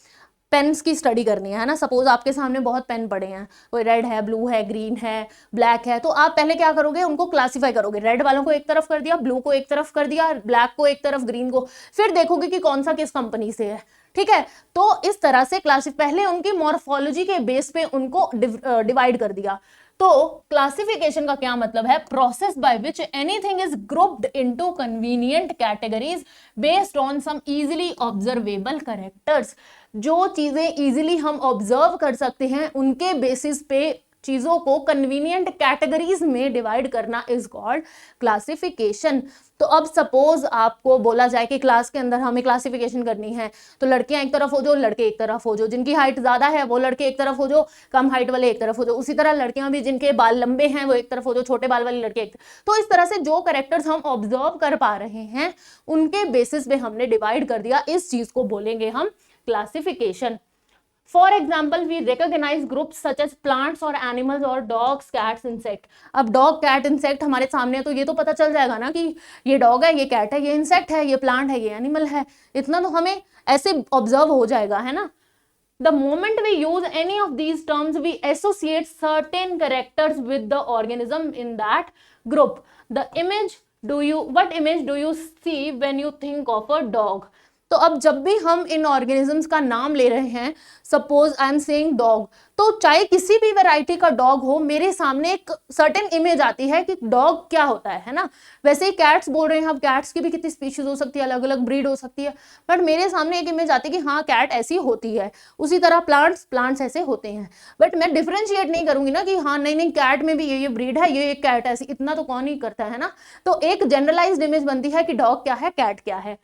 पेन्स की स्टडी करनी है ना, सपोज आपके सामने बहुत पेन पड़े हैं, कोई रेड है, ब्लू है, ग्रीन है, ब्लैक है, तो आप पहले क्या करोगे, उनको क्लासिफाई करोगे। रेड वालों को एक तरफ कर दिया, ब्लू को एक तरफ कर दिया, ब्लैक को एक तरफ, ग्रीन को, फिर देखोगे कि कौन सा किस कंपनी से है, ठीक है। तो इस तरह से पहले उनकी मॉर्फोलॉजी के बेस पे उनको डिवाइड कर दिया। तो क्लासिफिकेशन का क्या मतलब है, process by which anything is grouped into convenient categories based on some easily observable characters. जो चीजें इजीली हम ऑब्जर्व कर सकते हैं उनके बेसिस पे चीजों को कन्वीनियंट कैटेगरीज में डिवाइड करना इज कॉल्ड क्लासिफिकेशन। तो अब सपोज आपको बोला जाए कि क्लास के अंदर हमें क्लासिफिकेशन करनी है, तो लड़कियां एक तरफ हो जाओ, लड़के एक तरफ हो जाओ, जिनकी हाइट ज्यादा है वो लड़के एक तरफ हो जाओ, कम हाइट वाले एक तरफ हो जाओ, उसी तरह लड़कियां भी जिनके बाल लंबे हैं वो एक तरफ हो जाओ, छोटे बाल वाली लड़के एक। तो इस तरह से जो कैरेक्टर्स हम ऑब्जर्व कर पा रहे हैं उनके बेसिस पे हमने डिवाइड कर दिया, इस चीज को बोलेंगे हम classification. For example, we recognize groups such as plants or animals or dogs, cats, insect. अब dog, cat, insect हमारे सामने है तो ये तो पता चल जाएगा ना कि ये dog है, ये cat है, ये insect है, ये plant है, ये animal है, इतना तो हमें ऐसे observe हो जाएगा, है ना। The moment we use any of these terms, we associate certain characters with the organism in that group. What image do you see when you think of a dog? तो अब जब भी हम इन ऑर्गेनिजम्स का नाम ले रहे हैं, suppose I am saying dog, तो चाहे किसी भी वैरायटी का डॉग हो, मेरे सामने एक सर्टेन इमेज आती है कि डॉग क्या होता है ना। वैसे ही कैट्स बोल रहे हैं, अब कैट्स की भी कितनी स्पीशीज हो सकती है, अलग अलग ब्रीड हो सकती है, बट मेरे सामने एक इमेज आती है कि हाँ कैट ऐसी होती है। उसी तरह प्लांट्स ऐसे होते हैं, बट मैं डिफरेंशिएट नहीं करूंगी ना कि हाँ नहीं कैट में भी ये ब्रीड है, ये कैट ऐसी, इतना तो कौन ही करता है ना। तो एक जनरलाइज्ड इमेज बनती है कि डॉग क्या है, कैट क्या है।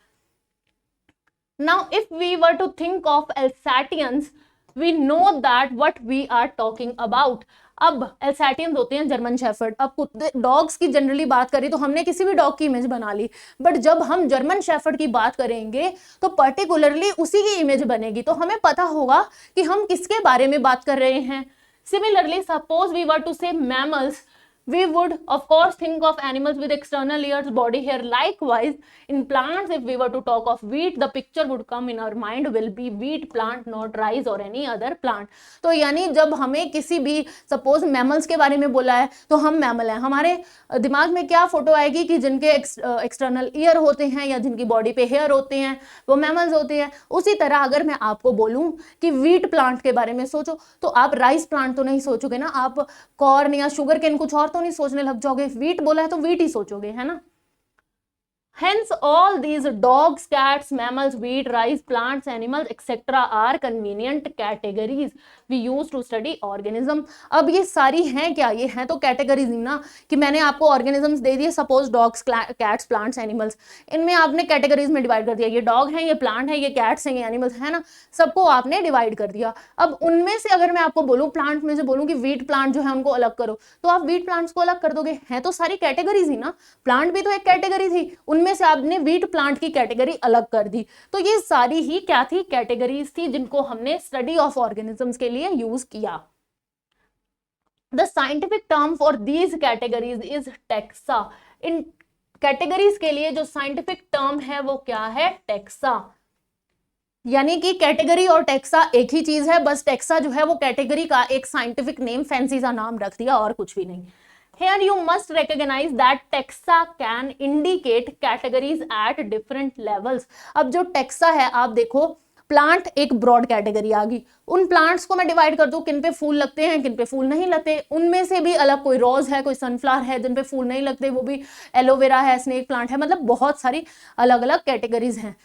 Now, if we were to think of Alsatians, we know that what we are talking about. अब Alsatians होते हैं जर्मन शेफर्ड। अब कुत्ते डॉग्स की जनरली बात करें तो हमने किसी भी डॉग की इमेज बना ली, बट जब हम जर्मन शेफर्ड की बात करेंगे तो पर्टिकुलरली उसी की इमेज बनेगी, तो हमें पता होगा कि हम किसके बारे में बात कर रहे हैं। Similarly suppose we were to say mammals, We would of course think of animals with external ears, body, hair. Likewise, in plants, if we were to talk of wheat, the picture would come in our mind will be wheat plant, not rice or any other plant. तो यानी जब हमें किसी भी suppose mammals के बारे में बोला है तो हम मैमल हैं, हमारे दिमाग में क्या फोटो आएगी कि जिनके एक्सटर्नल ईयर होते हैं या जिनकी बॉडी पे हेयर होते हैं वो मैमल्स होते हैं। उसी तरह अगर मैं आपको बोलूं कि व्हीट प्लांट के बारे में सोचो तो आप राइस प्लांट तो नहीं सोचोगे ना, आप कॉर्न या शुगर केन कुछ और तो नहीं सोचने लग जाओगे, व्हीट बोला है तो व्हीट ही सोचोगे, है ना। Hence, all these dogs, cats, mammals, wheat, rice, plants, animals, etc. are convenient categories we use to study organism. अब ये सारी हैं क्या, ये हैं तो कैटेगरीज ही ना, कि मैंने आपको ऑर्गेनिजम्स दे दिए, suppose dogs, cats, plants, animals, इनमें आपने कैटेगरीज में डिवाइड कर दिया, ये डॉग है, ये प्लांट है, ये कैट्स हैं, ये एनिमल्स है ना, सबको आपने डिवाइड कर दिया। अब उनमें से अगर मैं आपको बोलूँ, प्लांट में से बोलूँ कि व्हीट प्लांट जो है उनको अलग करो, तो आप व्हीट प्लांट्स को अलग कर दोगे, हैं तो सारी कैटेगरीज ही ना, प्लांट भी तो एक कैटेगरी थी, उनमें से आपने व्हीट प्लांट की कैटेगरी अलग कर दी। तो ये सारी ही क्या थी, कैटेगरीज थी जिनको हमने स्टडी ऑफ ऑर्गेनिजम्स के लिए यूज किया। The scientific term for these categories is taxa. In categories के लिए जो साइंटिफिक टर्म है वो क्या है, टेक्सा। यानी कि कैटेगरी और टेक्सा एक ही चीज है, बस टेक्सा जो है वो कैटेगरी का एक साइंटिफिक नेम, फैंसी सा नाम रख दिया और कुछ भी नहीं। Here you must recognize that taxa can indicate categories at different levels. अब जो टेक्सा है, आप देखो प्लांट एक ब्रॉड कैटेगरी आ गई, उन प्लांट्स को मैं डिवाइड कर दूं, किन पे फूल लगते हैं, किन पे फूल नहीं लगते, उनमें से भी अलग, कोई रोज है, कोई सनफ्लावर है जिन पे फूल नहीं लगते, वो भी एलोवेरा है, स्नेक प्लांट है, मतलब बहुत सारी अलग अलग कैटेगरीज हैं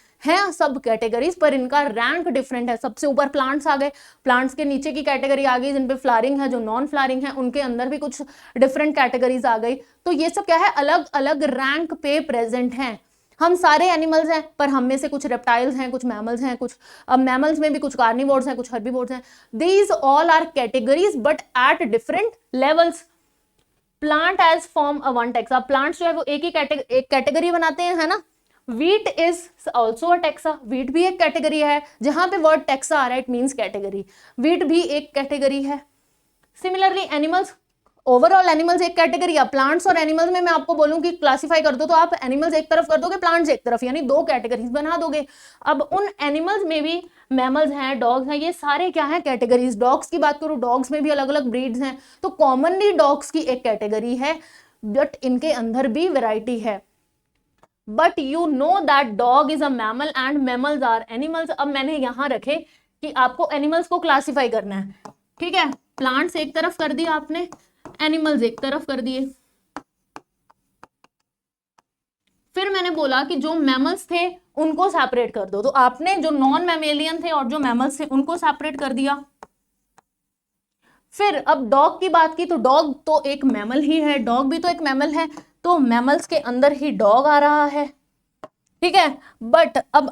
सब कैटेगरीज, पर इनका रैंक डिफरेंट है। सबसे ऊपर प्लांट्स आ गए, प्लांट्स के नीचे की कैटेगरी आ गई जिन पे फ्लावरिंग है, जो नॉन फ्लावरिंग है उनके अंदर भी कुछ डिफरेंट कैटेगरीज आ गई। तो ये सब क्या है, अलग अलग रैंक पे प्रेजेंट हैं। हम सारे एनिमल्स हैं, पर हम में से कुछ रेप्टाइल्स हैं, कुछ मैमल्स हैं, कुछ मैमल्स में भी कुछ कार्निवोर्स हैं, कुछ हर्बीवोर्स हैं। These all are categories but at different levels. Plant as form a one taxa, plants जो है वो एक कैटेगरी बनाते हैं, है ना। Wheat is also a taxa, wheat भी एक कैटेगरी है, जहां पे वर्ड टेक्सा आ रहा है इट मीन्स कैटेगरी, व्हीट भी एक कैटेगरी है। सिमिलरली एनिमल्स, ओवरऑल एनिमल्स एक कैटेगरी है। प्लांट्स और एनिमल्स में मैं आपको बोलूं कि क्लासिफाई कर दो तो आप एनिमल्स एक तरफ कर दोगे, प्लांट्स एक तरफ, यानी दो कैटेगरीज बना दोगे। अब उन एनिमल्स में भी मैमल्स हैं, डॉग्स हैं, ये सारे क्या हैं, कैटेगरीज। डॉग्स की बात करूं, डॉग्स में भी अलग अलग ब्रीड्स हैं, तो कॉमनली डॉग्स की एक कैटेगरी है, बट इनके अंदर भी वेराइटी है। But you know that dog is a mammal and mammals are animals. अब मैंने यहां रखे कि आपको एनिमल्स को क्लासिफाई करना है, ठीक है। प्लांट्स एक तरफ कर दिया आपने, एनिमल्स एक तरफ कर दिए। फिर मैंने बोला कि जो मैमल्स थे उनको सेपरेट कर दो, तो आपने जो नॉन मैमेलियन थे और जो मैमल्स थे उनको सेपरेट कर दिया। फिर अब डॉग की बात की, तो डॉग तो एक मैमल ही है, डॉग भी तो एक मैमल है, तो मैमल्स के अंदर ही डॉग आ रहा है, ठीक है। बट अब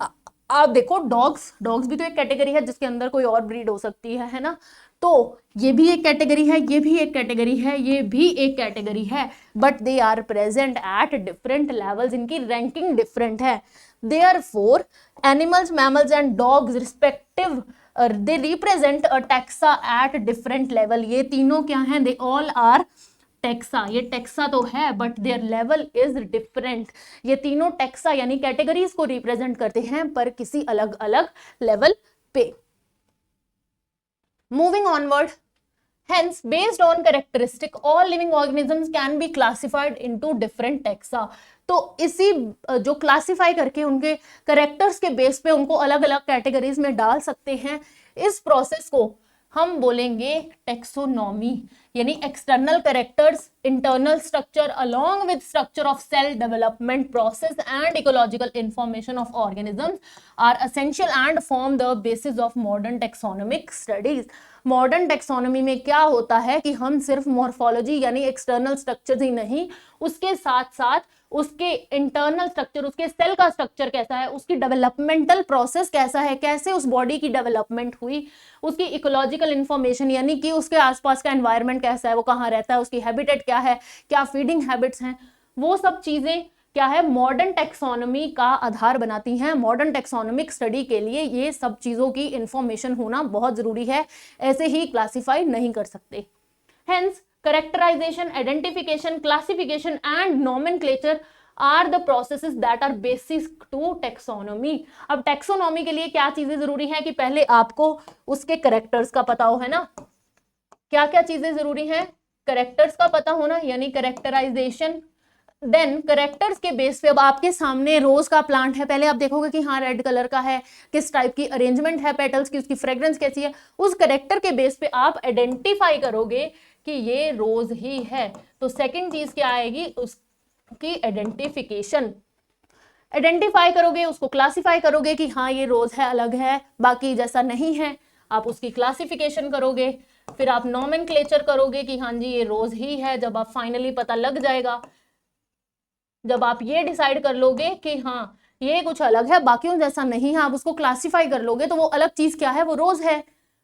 आप देखो डॉग्स भी तो एक कैटेगरी है जिसके अंदर कोई और ब्रीड हो सकती है ना। तो ये भी एक कैटेगरी है, ये भी एक कैटेगरी है, ये भी एक कैटेगरी है, but they are present at different levels, इनकी रैंकिंग डिफरेंट है। Therefore animals, mammals and dogs respective they represent a taxa at different level। ये तीनों क्या हैं, they all are taxa। ये taxa तो है but their level is different। ये तीनों taxa यानी कैटेगरीज को रिप्रेजेंट करते हैं पर किसी अलग अलग लेवल पे। Moving onward, hence based on characteristic all living organisms can be classified into different taxa। तो इसी जो क्लासिफाई करके उनके करेक्टर्स के बेस पे उनको अलग अलग कैटेगरीज में डाल सकते हैं, इस प्रोसेस को हम बोलेंगे टेक्सोनॉमी। यानी external characters, internal structure along with structure of cell development process and ecological information of organisms are essential and form the basis of modern taxonomic studies. Modern taxonomy में क्या होता है कि हम सिर्फ मॉर्फोलॉजी यानी एक्सटर्नल स्ट्रक्चर ही नहीं, उसके साथ साथ उसके इंटरनल स्ट्रक्चर, उसके सेल का स्ट्रक्चर कैसा है, उसकी डेवलपमेंटल प्रोसेस कैसा है, कैसे उस बॉडी की डेवलपमेंट हुई, उसकी इकोलॉजिकल इंफॉर्मेशन यानी कि उसके आसपास का एनवायरनमेंट कैसा है, वो कहाँ रहता है, उसकी हैबिटेट क्या है, क्या फीडिंग हैबिट्स हैं, वो सब चीजें क्या है मॉडर्न टेक्सोनोमी का आधार बनाती हैं। मॉडर्न टेक्सोनोमिक स्टडी के लिए ये सब चीजों की इंफॉर्मेशन होना बहुत जरूरी है, ऐसे ही क्लासिफाई नहीं कर सकते। Hence Characterization, identification, classification and nomenclature are the processes that are basis to taxonomy. अब taxonomy के लिए क्या चीजें जरूरी है कि पहले आपको उसके कैरेक्टर्स का पता हो, है ना। क्या क्या चीजें जरूरी हैं, कैरेक्टर्स का पता होना यानी कैरेक्टराइजेशन। देन कैरेक्टर्स के बेस पे अब आपके सामने रोज का प्लांट है, पहले आप देखोगे कि हाँ रेड कलर का है, किस टाइप की अरेंजमेंट है पेटल्स की, उसकी फ्रेग्रेंस कैसी है, उस कैरेक्टर के बेस पे आप आइडेंटिफाई करोगे कि ये रोज ही है। तो सेकंड चीज क्या आएगी, उसकी आइडेंटिफिकेशन। आइडेंटिफाई करोगे, उसको क्लासिफाई करोगे कि हाँ ये रोज है, अलग है, बाकी जैसा नहीं है, आप उसकी क्लासिफिकेशन करोगे। फिर आप नोमेनक्लेचर करोगे कि हाँ जी ये रोज ही है, जब आप फाइनली पता लग जाएगा, जब आप ये डिसाइड कर लोगे कि हाँ ये कुछ अलग है, बाकियों जैसा नहीं है, आप उसको क्लासिफाई कर लोगे तो वो अलग चीज क्या है, वो रोज है,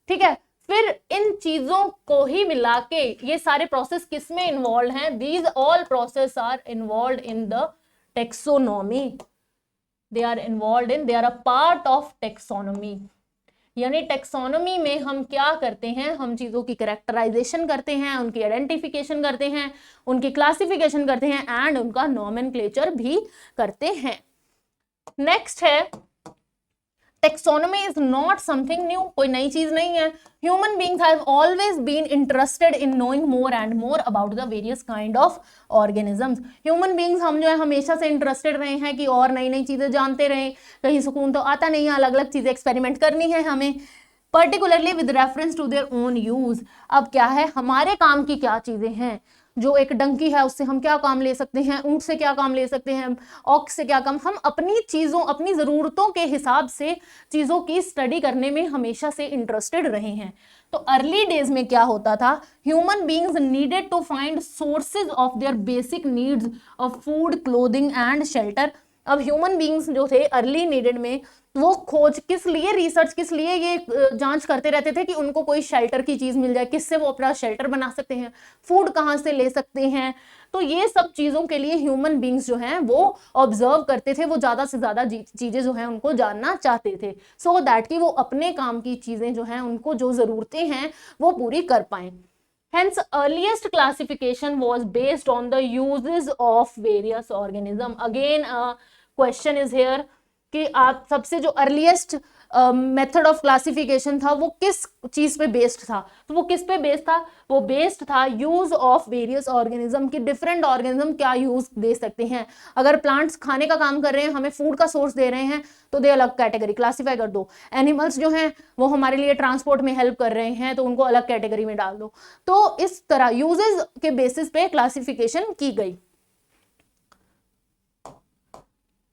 ठीक है। फिर इन चीजों को ही मिला के ये सारे प्रोसेस किस में इन्वॉल्व हैं, these all process are involve in the taxonomy, they are involve in, they are a part of taxonomy. यानी टेक्सोनॉमी में हम क्या करते हैं, हम चीजों की कैरेक्टराइजेशन करते हैं, उनकी आइडेंटिफिकेशन करते हैं, उनकी क्लासिफिकेशन करते हैं एंड उनका नोमेनक्लेचर भी करते हैं। नेक्स्ट है taxonomy is not something new, कोई नई चीज नहीं है। Human beings have always been interested in knowing more and more about the various kind of organisms. Human beings हम जो है हमेशा से इंटरेस्टेड रहे हैं कि और नई नई चीजें जानते रहें, कहीं सुकून तो आता नहीं है, अलग अलग चीजें एक्सपेरिमेंट करनी है हमें, particularly with reference to their own use. अब क्या है, हमारे काम की क्या चीजें हैं, जो एक डंकी है उससे हम क्या काम ले सकते हैं, ऊंट से क्या काम ले सकते हैं, ऑक्स से क्या काम, हम अपनी चीजों, अपनी जरूरतों के हिसाब से चीजों की स्टडी करने में हमेशा से इंटरेस्टेड रहे हैं। तो अर्ली डेज में क्या होता था, human beings needed to find sources of their basic needs of food, clothing and shelter. अब ह्यूमन बीइंग्स जो थे अर्ली नीडेड में, वो खोज किस लिए, रिसर्च किस लिए, ये जांच करते रहते थे कि उनको कोई शेल्टर की चीज मिल जाए, किससे वो अपना शेल्टर बना सकते हैं, फूड कहाँ से ले सकते हैं। तो ये सब चीजों के लिए ह्यूमन बीइंग्स जो हैं वो ऑब्जर्व करते थे, वो ज्यादा से ज्यादा चीजें जो हैं उनको जानना चाहते थे, सो दैट कि वो अपने काम की चीजें जो हैं, उनको जो जरूरतें हैं वो पूरी कर पाए। Hence, earliest classification was based on the uses of various organism. Again, question is here कि आप सबसे जो अर्लीस्ट मेथड ऑफ क्लासिफिकेशन था वो किस चीज पे बेस्ड था, तो वो किस पे बेस्ड था, वो बेस्ड था यूज ऑफ वेरियस ऑर्गेनिज्म की, डिफरेंट ऑर्गेनिज्म क्या यूज दे सकते हैं। अगर प्लांट्स खाने का काम कर रहे हैं, हमें फूड का सोर्स दे रहे हैं, तो दे अलग कैटेगरी क्लासिफाई कर दो। एनिमल्स जो हैं वो हमारे लिए ट्रांसपोर्ट में हेल्प कर रहे हैं, तो उनको अलग कैटेगरी में डाल दो। तो इस तरह यूजेस के बेसिस पे क्लासिफिकेशन की गई।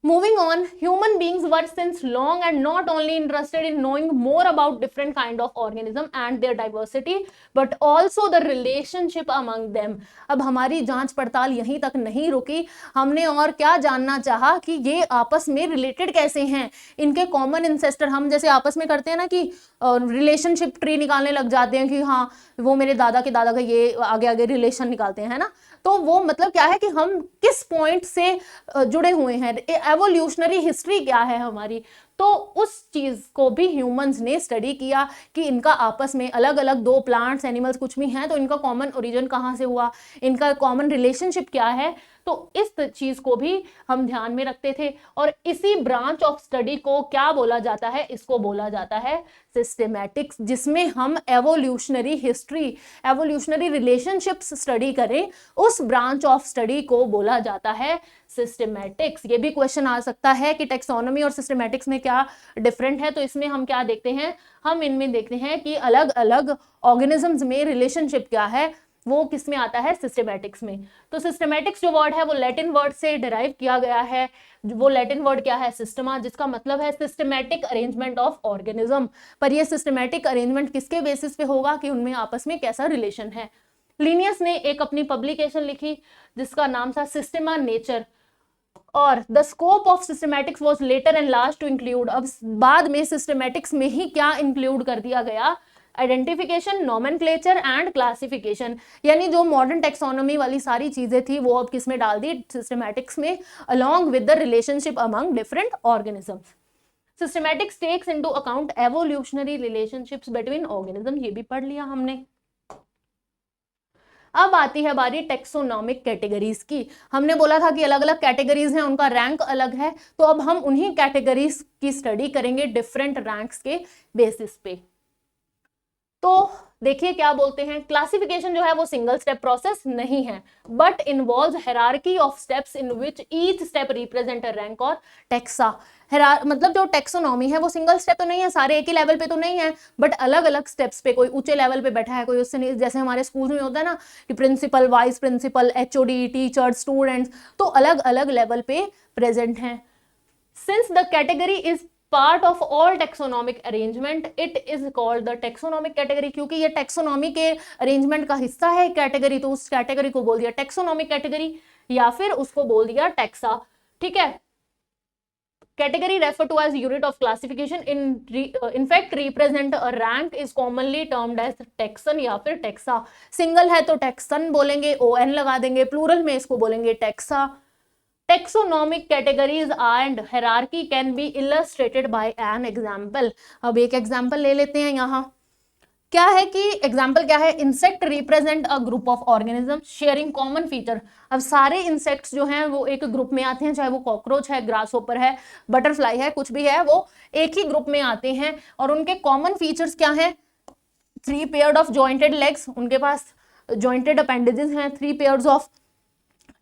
Moving on, human beings were since long and not only interested in knowing more about different kind of organism and their diversity, but also the relationship among them. अब हमारी जांच पड़ताल यहीं तक नहीं रुकी, हमने और क्या जानना चाहा कि ये आपस में रिलेटेड कैसे हैं, इनके कॉमन इंसेस्टर, हम जैसे आपस में करते हैं ना कि रिलेशनशिप ट्री निकालने लग जाते हैं कि हाँ वो मेरे दादा के दादा का ये आगे आगे रिलेशन निकालते हैं, है ना। तो वो मतलब क्या है कि हम किस पॉइंट से जुड़े हुए हैं, एवोल्यूशनरी हिस्ट्री क्या है हमारी, तो उस चीज को भी ह्यूमंस ने स्टडी किया कि इनका आपस में अलग अलग दो प्लांट्स, एनिमल्स कुछ भी हैं तो इनका कॉमन ओरिजिन कहाँ से हुआ, इनका कॉमन रिलेशनशिप क्या है। तो इस चीज को भी हम ध्यान में रखते थे, और इसी ब्रांच ऑफ स्टडी को क्या बोला जाता है, इसको बोला जाता है सिस्टेमैटिक्स, जिसमें हम evolutionary history, evolutionary relationships study करें, उस ब्रांच ऑफ स्टडी को बोला जाता है सिस्टेमैटिक्स। ये भी क्वेश्चन आ सकता है कि टेक्सोनॉमी और सिस्टेमैटिक्स में क्या डिफरेंट है, तो इसमें हम क्या देखते हैं, हम इनमें देखते हैं कि अलग अलग ऑर्गेनिजम्स में रिलेशनशिप क्या है, वो किस में आता है, सिस्टेमैटिक्स में। तो सिस्टेमैटिक्स जो वर्ड है वो लैटिन वर्ड से डिराइव किया गया है, वो लैटिन वर्ड क्या है, सिस्टमा, जिसका मतलब है सिस्टेमैटिक अरेंजमेंट ऑफ ऑर्गेनिज्म। पर ये सिस्टेमैटिक अरेंजमेंट किसके बेसिस पे होगा कि उनमें आपस में कैसा रिलेशन है। लिनियस ने एक अपनी पब्लिकेशन लिखी जिसका नाम था सिस्टेमा नेचर, और the scope of systematics was later and last to include, अब बाद में सिस्टेमैटिक्स में ही क्या इंक्लूड कर दिया गया, आइडेंटिफिकेशन, नोमेनक्लेचर एंड क्लासिफिकेशन। यानी जो मॉडर्न टेक्सोनॉमी वाली सारी चीजें थी वो अब किस में डाल दी, सिस्टेमैटिक्स में, along with the relationship among different organisms. Systematics takes into account evolutionary relationships between organism, ये भी पढ़ लिया हमने। अब आती है बारी टेक्सोनॉमिक कैटेगरीज की। हमने बोला था कि अलग अलग कैटेगरीज हैं, उनका रैंक अलग है, तो अब हम उन्हीं कैटेगरीज की स्टडी करेंगे डिफरेंट रैंक्स के बेसिस पे। तो देखिए क्या बोलते हैं, क्लासिफिकेशन जो है वो सिंगल स्टेप प्रोसेस नहीं है, but involves hierarchy of steps in which each step represent a rank और टेक्सा। मतलब जो टेक्सोनॉमी है वो सिंगल स्टेप तो नहीं है, सारे एक ही लेवल पे तो नहीं है, बट अलग अलग स्टेप्स पे, कोई ऊंचे लेवल पे बैठा है, कोई उससे नहीं, जैसे हमारे स्कूल में होता है ना कि principal, vice principal, HOD, teachers, students, तो अलग अलग लेवल पे प्रेजेंट हैं। Since the category is part of all taxonomic arrangement, it is called the taxonomic category। क्योंकि ये taxonomy के arrangement का हिस्सा है कैटेगरी, तो उस कैटेगरी को बोल दिया taxonomic category या फिर उसको बोल दिया टैक्सा। ठीक है, category refer to as unit of classification in fact represent a rank is commonly termed as taxon या फिर टैक्सा। सिंगल है तो टैक्सन बोलेंगे, ON लगा देंगे, प्लूरल में इसको बोलेंगे taxa. Taxonomic categories and hierarchy can be illustrated by an example। अब एक एग्जाम्पल ले लेते हैं। यहाँ क्या है कि एग्जाम्पल क्या है, insect represent a group of organism sharing common feature. अब सारे इंसेक्ट्स जो हैं वो एक ग्रुप में आते हैं, चाहे वो कॉकरोच है, ग्रासहोपर है, बटरफ्लाई है, कुछ भी है, वो एक ही ग्रुप में आते हैं और उनके कॉमन फीचर्स क्या है, 3 पेयर्ड ऑफ जॉइंटेड लेग्स, उनके पास जॉइंटेड अपेंडेजेस हैं, 3 pairs of.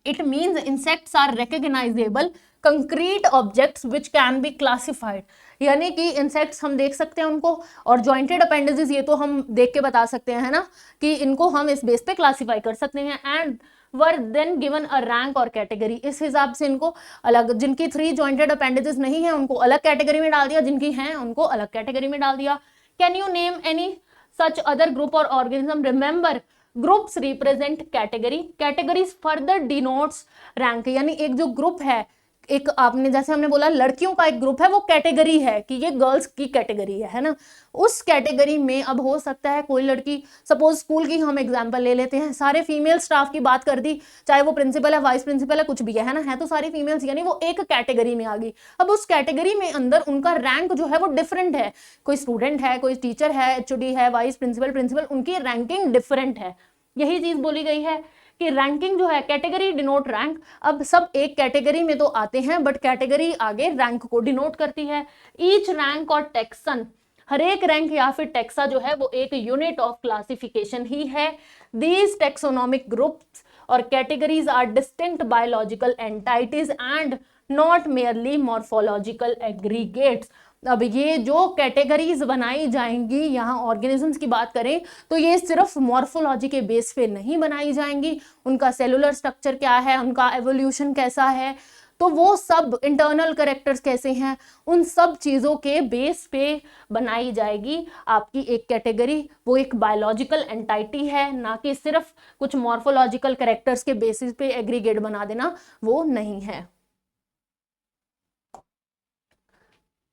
It means insects are recognizable concrete objects which can be classified। यानी कि इंसेक्ट्स हम देख सकते हैं उनको, और जॉइंटेड अपेंडेजेस ये तो हम देख के बता सकते हैं, है ना, कि इनको हम इस बेस पे क्लासीफाई कर सकते हैं। And were then given a rank और कैटेगरी, इस हिसाब से इनको अलग, जिनकी 3 जॉइंटेड अपेंडेजेस नहीं है उनको अलग कैटेगरी में डाल दिया, जिनकी हैं उनको अलग कैटेगरी में डाल दिया। Can you name any such other group or organism? Remember, groups represent category, categories further denotes rank. यानी एक जो ग्रुप है, एक आपने जैसे हमने बोला लड़कियों का एक ग्रुप है, वो कैटेगरी है कि ये गर्ल्स की कैटेगरी है ना, उस कैटेगरी में अब हो सकता है कोई लड़की, सपोज स्कूल की हम एग्जांपल ले लेते हैं, सारे फीमेल स्टाफ की बात कर दी, चाहे वो प्रिंसिपल है, वाइस प्रिंसिपल है, कुछ भी है ना, है तो सारी फीमेल्स, यानी वो एक कैटेगरी में आ गई। अब उस कैटेगरी में अंदर उनका रैंक जो है वो डिफरेंट है, कोई स्टूडेंट है, कोई टीचर है, एचओडी है, वाइस प्रिंसिपल, प्रिंसिपल, उनकी रैंकिंग डिफरेंट है। यही चीज बोली गई है कि रैंकिंग जो है, कैटेगरी डिनोट रैंक। अब सब एक कैटेगरी में तो आते हैं, बट कैटेगरी आगे रैंक को डिनोट करती है। ईच रैंक और टेक्सन, हर एक रैंक या फिर टेक्सा जो है वो एक यूनिट ऑफ क्लासिफिकेशन ही है। दीज टेक्सोनॉमिक ग्रुप्स और categories are distinct biological entities and not merely morphological aggregates. अब ये जो कैटेगरीज बनाई जाएंगी, यहाँ ऑर्गेनिजम्स की बात करें तो ये सिर्फ मॉर्फोलॉजी के बेस पे नहीं बनाई जाएंगी, उनका सेलुलर स्ट्रक्चर क्या है, उनका एवोल्यूशन कैसा है, तो वो सब इंटरनल कैरेक्टर्स कैसे हैं, उन सब चीज़ों के बेस पे बनाई जाएगी आपकी एक कैटेगरी। वो एक बायोलॉजिकल एंटाइटी है, ना कि सिर्फ कुछ मॉर्फोलॉजिकल कैरेक्टर्स के बेसिस पे एग्रीगेट बना देना, वो नहीं है।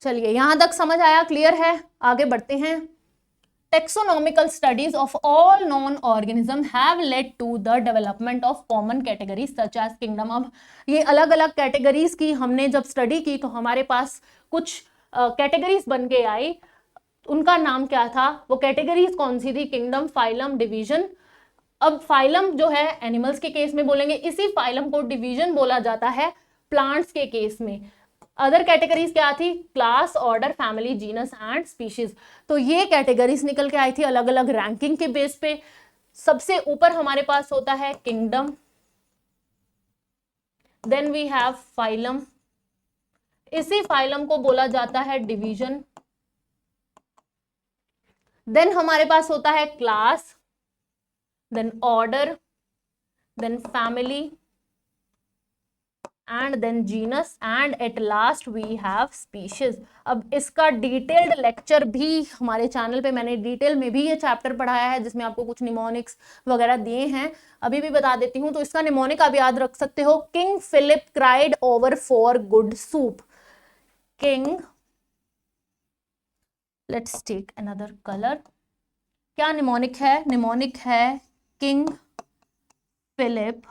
चलिए यहां तक समझ आया, क्लियर है? आगे बढ़ते हैं। Taxonomical studies of all non organism have led to the development of common categories such as kingdom. अब ये अलग अलग कैटेगरीज की हमने जब स्टडी की तो हमारे पास कुछ कैटेगरीज बन के आई, उनका नाम क्या था, वो कैटेगरीज कौन सी थी? Kingdom, phylum, division. अब फाइलम जो है एनिमल्स के केस में बोलेंगे, इसी फाइलम को डिवीजन बोला जाता है प्लांट्स के केस में। अदर कैटेगरीज क्या थी? Class, order, family, genus and species. तो ये कैटेगरीज निकल के आई थी अलग अलग रैंकिंग के बेस पे। सबसे ऊपर हमारे पास होता है kingdom, then we have phylum, इसी फाइलम को बोला जाता है डिवीजन। देन हमारे पास होता है class, then order, then family and then genus and at last we have species. अब इसका डिटेल्ड लेक्चर भी हमारे चैनल पे मैंने डिटेल में भी ये चैप्टर पढ़ाया है, जिसमें आपको कुछ निमोनिक्स वगैरह दिए हैं, अभी भी बता देती हूँ। तो इसका निमोनिक आप याद रख सकते हो, king Philip cried over for good soup. King, let's take another colour. क्या निमोनिक है? निमोनिक है king Philip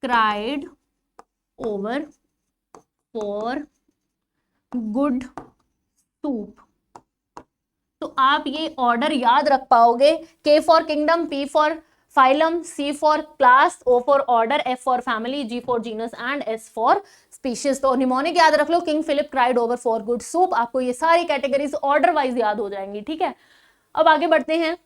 cried over for good soup. तो आप ये ऑर्डर याद रख पाओगे, K for kingdom, P for phylum, C for class, O for order, F for family, G for genus and S for species. तो mnemonic याद रख लो, king Philip cried over for good soup. आपको ये सारी कैटेगरीज ऑर्डर वाइज याद हो जाएंगी, ठीक है। अब आगे बढ़ते हैं।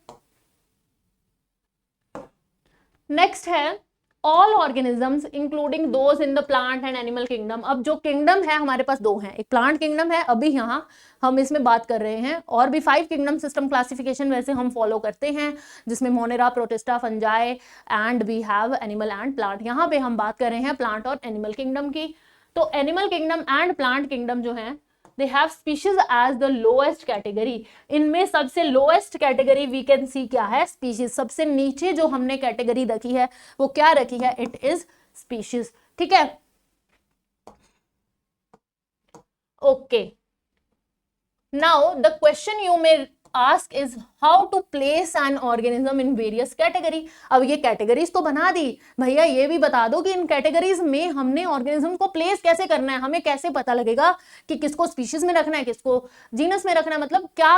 नेक्स्ट है all organisms including those in the plant and animal kingdom. अब जो किंगडम है हमारे पास दो हैं, एक प्लांट किंगडम है, अभी यहाँ हम इसमें बात कर रहे हैं, और भी 5 किंगडम सिस्टम क्लासिफिकेशन वैसे हम फॉलो करते हैं, जिसमें Monera, Protista, fungi and we have animal and plant. यहाँ पे हम बात कर रहे हैं प्लांट और एनिमल किंगडम की। तो animal kingdom and plant kingdom जो है, they have species as the lowest category। इनमें सबसे lowest category we can see क्या है, स्पीशीज। सबसे नीचे जो हमने कैटेगरी रखी है वो क्या रखी है, इट इज स्पीशीज, ठीक है। Okay, now the question you may ask is how to place an organism in various category। अब ये कैटेगरीज तो बना दी भैया, ये भी बता दो कि इन कैटेगरीज में हमने ऑर्गेनिज्म को प्लेस कैसे करना है, हमें कैसे पता लगेगा कि किसको स्पीशीज में रखना है, किसको जीनस में रखना है, मतलब क्या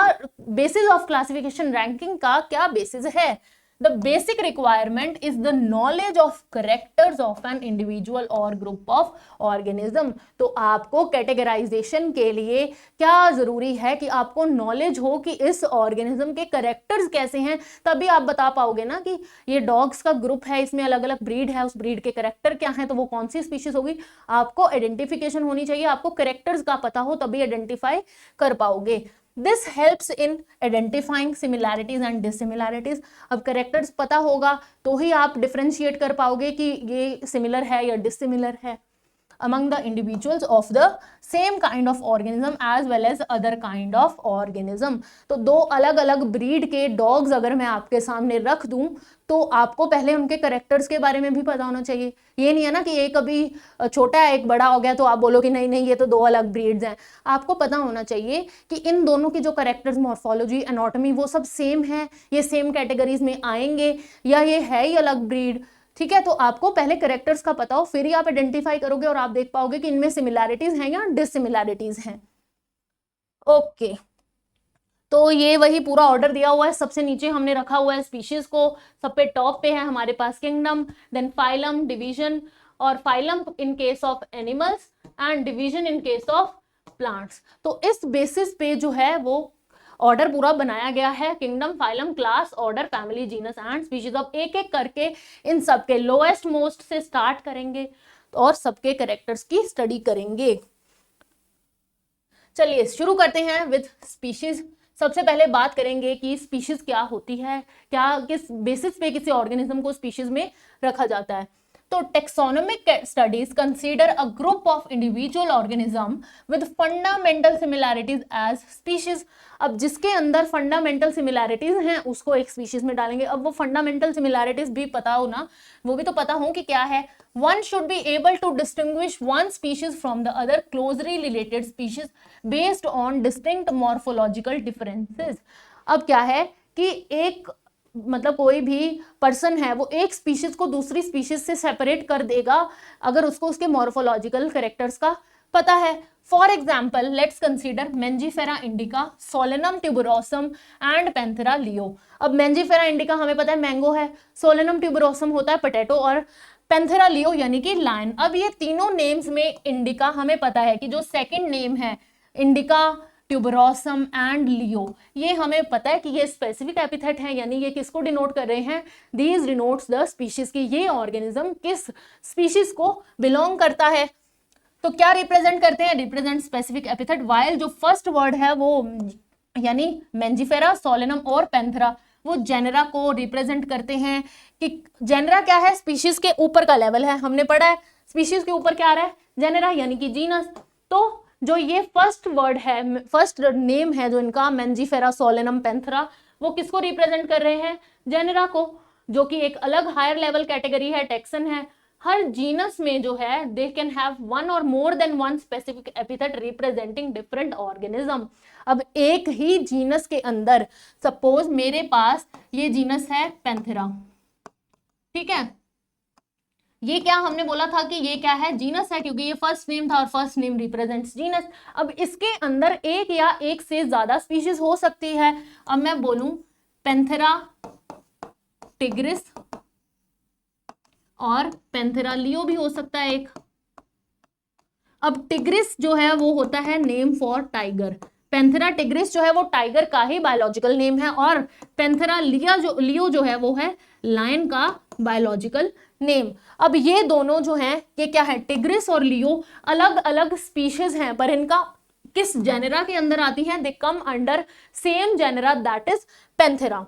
बेसिस ऑफ क्लासिफिकेशन रैंकिंग का क्या बेसिस है। The basic requirement is the knowledge of characters of an individual or group of organism। तो आपको कैटेगराइजेशन के लिए क्या जरूरी है कि आपको नॉलेज हो कि इस ऑर्गेनिज्म के कैरेक्टर्स कैसे हैं, तभी आप बता पाओगे ना कि ये डॉग्स का ग्रुप है, इसमें अलग अलग ब्रीड है, उस ब्रीड के कैरेक्टर क्या हैं, तो वो कौन सी स्पीशीज होगी। आपको आइडेंटिफिकेशन होनी चाहिए, आपको कैरेक्टर्स का पता हो तभी आइडेंटिफाई कर पाओगे। This helps in identifying similarities and dissimilarities। अब कैरेक्टर्स पता होगा तो ही आप डिफरेंशिएट कर पाओगे कि ये सिमिलर है या डिसिमिलर है among the individuals of the same kind of organism as well as other kind of organism। तो दो अलग अलग ब्रीड के डॉग्स अगर मैं आपके सामने रख दूं तो आपको पहले उनके कैरेक्टर्स के बारे में भी पता होना चाहिए। ये नहीं है ना कि एक अभी छोटा है एक बड़ा हो गया तो आप बोलो कि नहीं नहीं ये तो दो अलग ब्रीड्स हैं। आपको पता होना चाहिए कि इन दोनों की जो कैरेक्टर्स, मॉर्फोलॉजी, एनाटॉमी वो सब सेम है, ये सेम कैटेगरीज में आएंगे या ये है ही अलग ब्रीड, ठीक है। तो आपको पहले कैरेक्टर्स का पता हो, फिर ही आप आइडेंटिफाई करोगे और आप देख पाओगे कि इनमें सिमिलैरिटीज हैं या डिसिमिलैरिटीज हैं। ओके, तो ये वही पूरा ऑर्डर दिया हुआ है। सबसे नीचे हमने रखा हुआ है स्पीशीज को, सब पे टॉप पे है हमारे पास किंगडम, देन फाइलम, डिवीजन, और phylum in case of animals and division in case of plants. तो इस बेसिस पे जो है वो ऑर्डर पूरा बनाया गया है, kingdom, phylum, class, order, family, genus and species. अब एक एक करके इन सबके लोएस्ट मोस्ट से स्टार्ट करेंगे और सबके कैरेक्टर्स की स्टडी करेंगे। चलिए शुरू करते हैं विद स्पीशीज। सबसे पहले बात करेंगे कि स्पीशीज क्या होती है, क्या किस बेसिस पे किसी ऑर्गेनिज्म को स्पीशीज में रखा जाता है। तो taxonomic studies consider a group of individual organism with fundamental similarities as species. अब जिसके अंदर फंडामेंटल सिमिलैरिटीज हैं उसको एक स्पीशीज में डालेंगे। अब वो फंडामेंटल सिमिलैरिटीज भी पता हो ना, वो भी तो पता हो कि क्या है। One should be able to distinguish one species from the other closely related species based on distinct morphological differences. अब क्या है कि एक मतलब कोई भी पर्सन है वो एक स्पीशीज को दूसरी स्पीशीज से सेपरेट कर देगा अगर उसको उसके मॉर्फोलॉजिकल कैरेक्टर्स का पता है। For example let's consider Mangifera indica, Solanum tuberosum and Panthera leo. अब मेंजीफेरा इंडिका हमें पता है मैंगो है, सोलेनम ट्यूबरोसम होता है पोटैटो, और पैंथेरा लियो यानी कि लायन। अब ये तीनों नेम्स में इंडिका हमें पता है कि जो सेकंड नेम है इंडिका, ट्यूबरोसम एंड लियो, ये हमें पता है कि ये स्पेसिफिक एपिथेट है, यानी ये किसको डिनोट कर रहे हैं, दीज डिनोट्स द स्पीशीज की ये ऑर्गेनिज्म किस स्पीशीज को बिलोंग करता है। तो क्या रिप्रेजेंट करते हैं, रिप्रेजेंट स्पेसिफिक एपिथेट, वाइल जो फर्स्ट वर्ड है वो यानी मेंजीफेरा, सोलेनम और पैंथेरा वो जेनेरा को रिप्रेजेंट करते हैं। कि जेनेरा क्या है, स्पीशीज के ऊपर का लेवल है, हमने पढ़ा है स्पीशीज के ऊपर क्या आ रहा है, जेनेरा यानी कि जीनस। तो जो ये फर्स्ट वर्ड है, फर्स्ट नेम है जो इनका मेंजीफेरा, सोलेनम, पैंथेरा, वो किसको रिप्रेजेंट कर रहे हैं, जेनेरा को, जो कि एक अलग हायर लेवल कैटेगरी है, टेक्सन है। हर जीनस में जो है दे कैन हैव वन और more than one specific epithet representing different organism. अब एक ही जीनस के अंदर सपोज मेरे पास ये जीनस है पैंथेरा, ठीक है, ये क्या हमने बोला था कि ये क्या है, जीनस है, क्योंकि ये फर्स्ट नेम था और फर्स्ट नेम रिप्रेजेंट्स जीनस। अब इसके अंदर एक या एक से ज्यादा स्पीशीज हो सकती है। अब मैं बोलूं पैंथेरा टिग्रिस और पैंथेरा लियो भी हो सकता है एक। अब टिग्रिस जो है वो होता है name for tiger. Panthera tigris जो है वो टाइगर का ही बायोलॉजिकल नेम है, और पैंथेरा लियो जो है वो है लायन का बायोलॉजिकल नेम। अब ये दोनों जो हैं ये क्या है, टिग्रिस और लियो अलग अलग स्पीशीज हैं, पर इनका किस जेनेरा के अंदर आती हैं, they come under same genera, that is Panthera.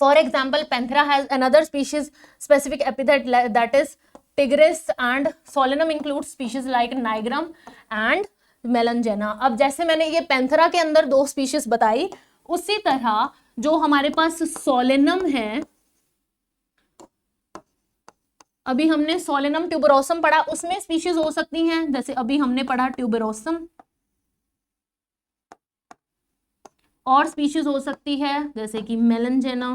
For example, Panthera has another species specific epithet that is tigris, and Solanum includes species like Nigrum and Melangena। अब जैसे मैंने ये पैंथेरा के अंदर दो स्पीशीज बताई, उसी तरह जो हमारे पास सोलेनम है, अभी हमने सोलेनम ट्यूबरोसम पढ़ा, उसमें स्पीशीज हो सकती हैं, जैसे अभी हमने पढ़ा ट्यूबरोसम, और स्पीशीज हो सकती है जैसे कि मेलनजेना,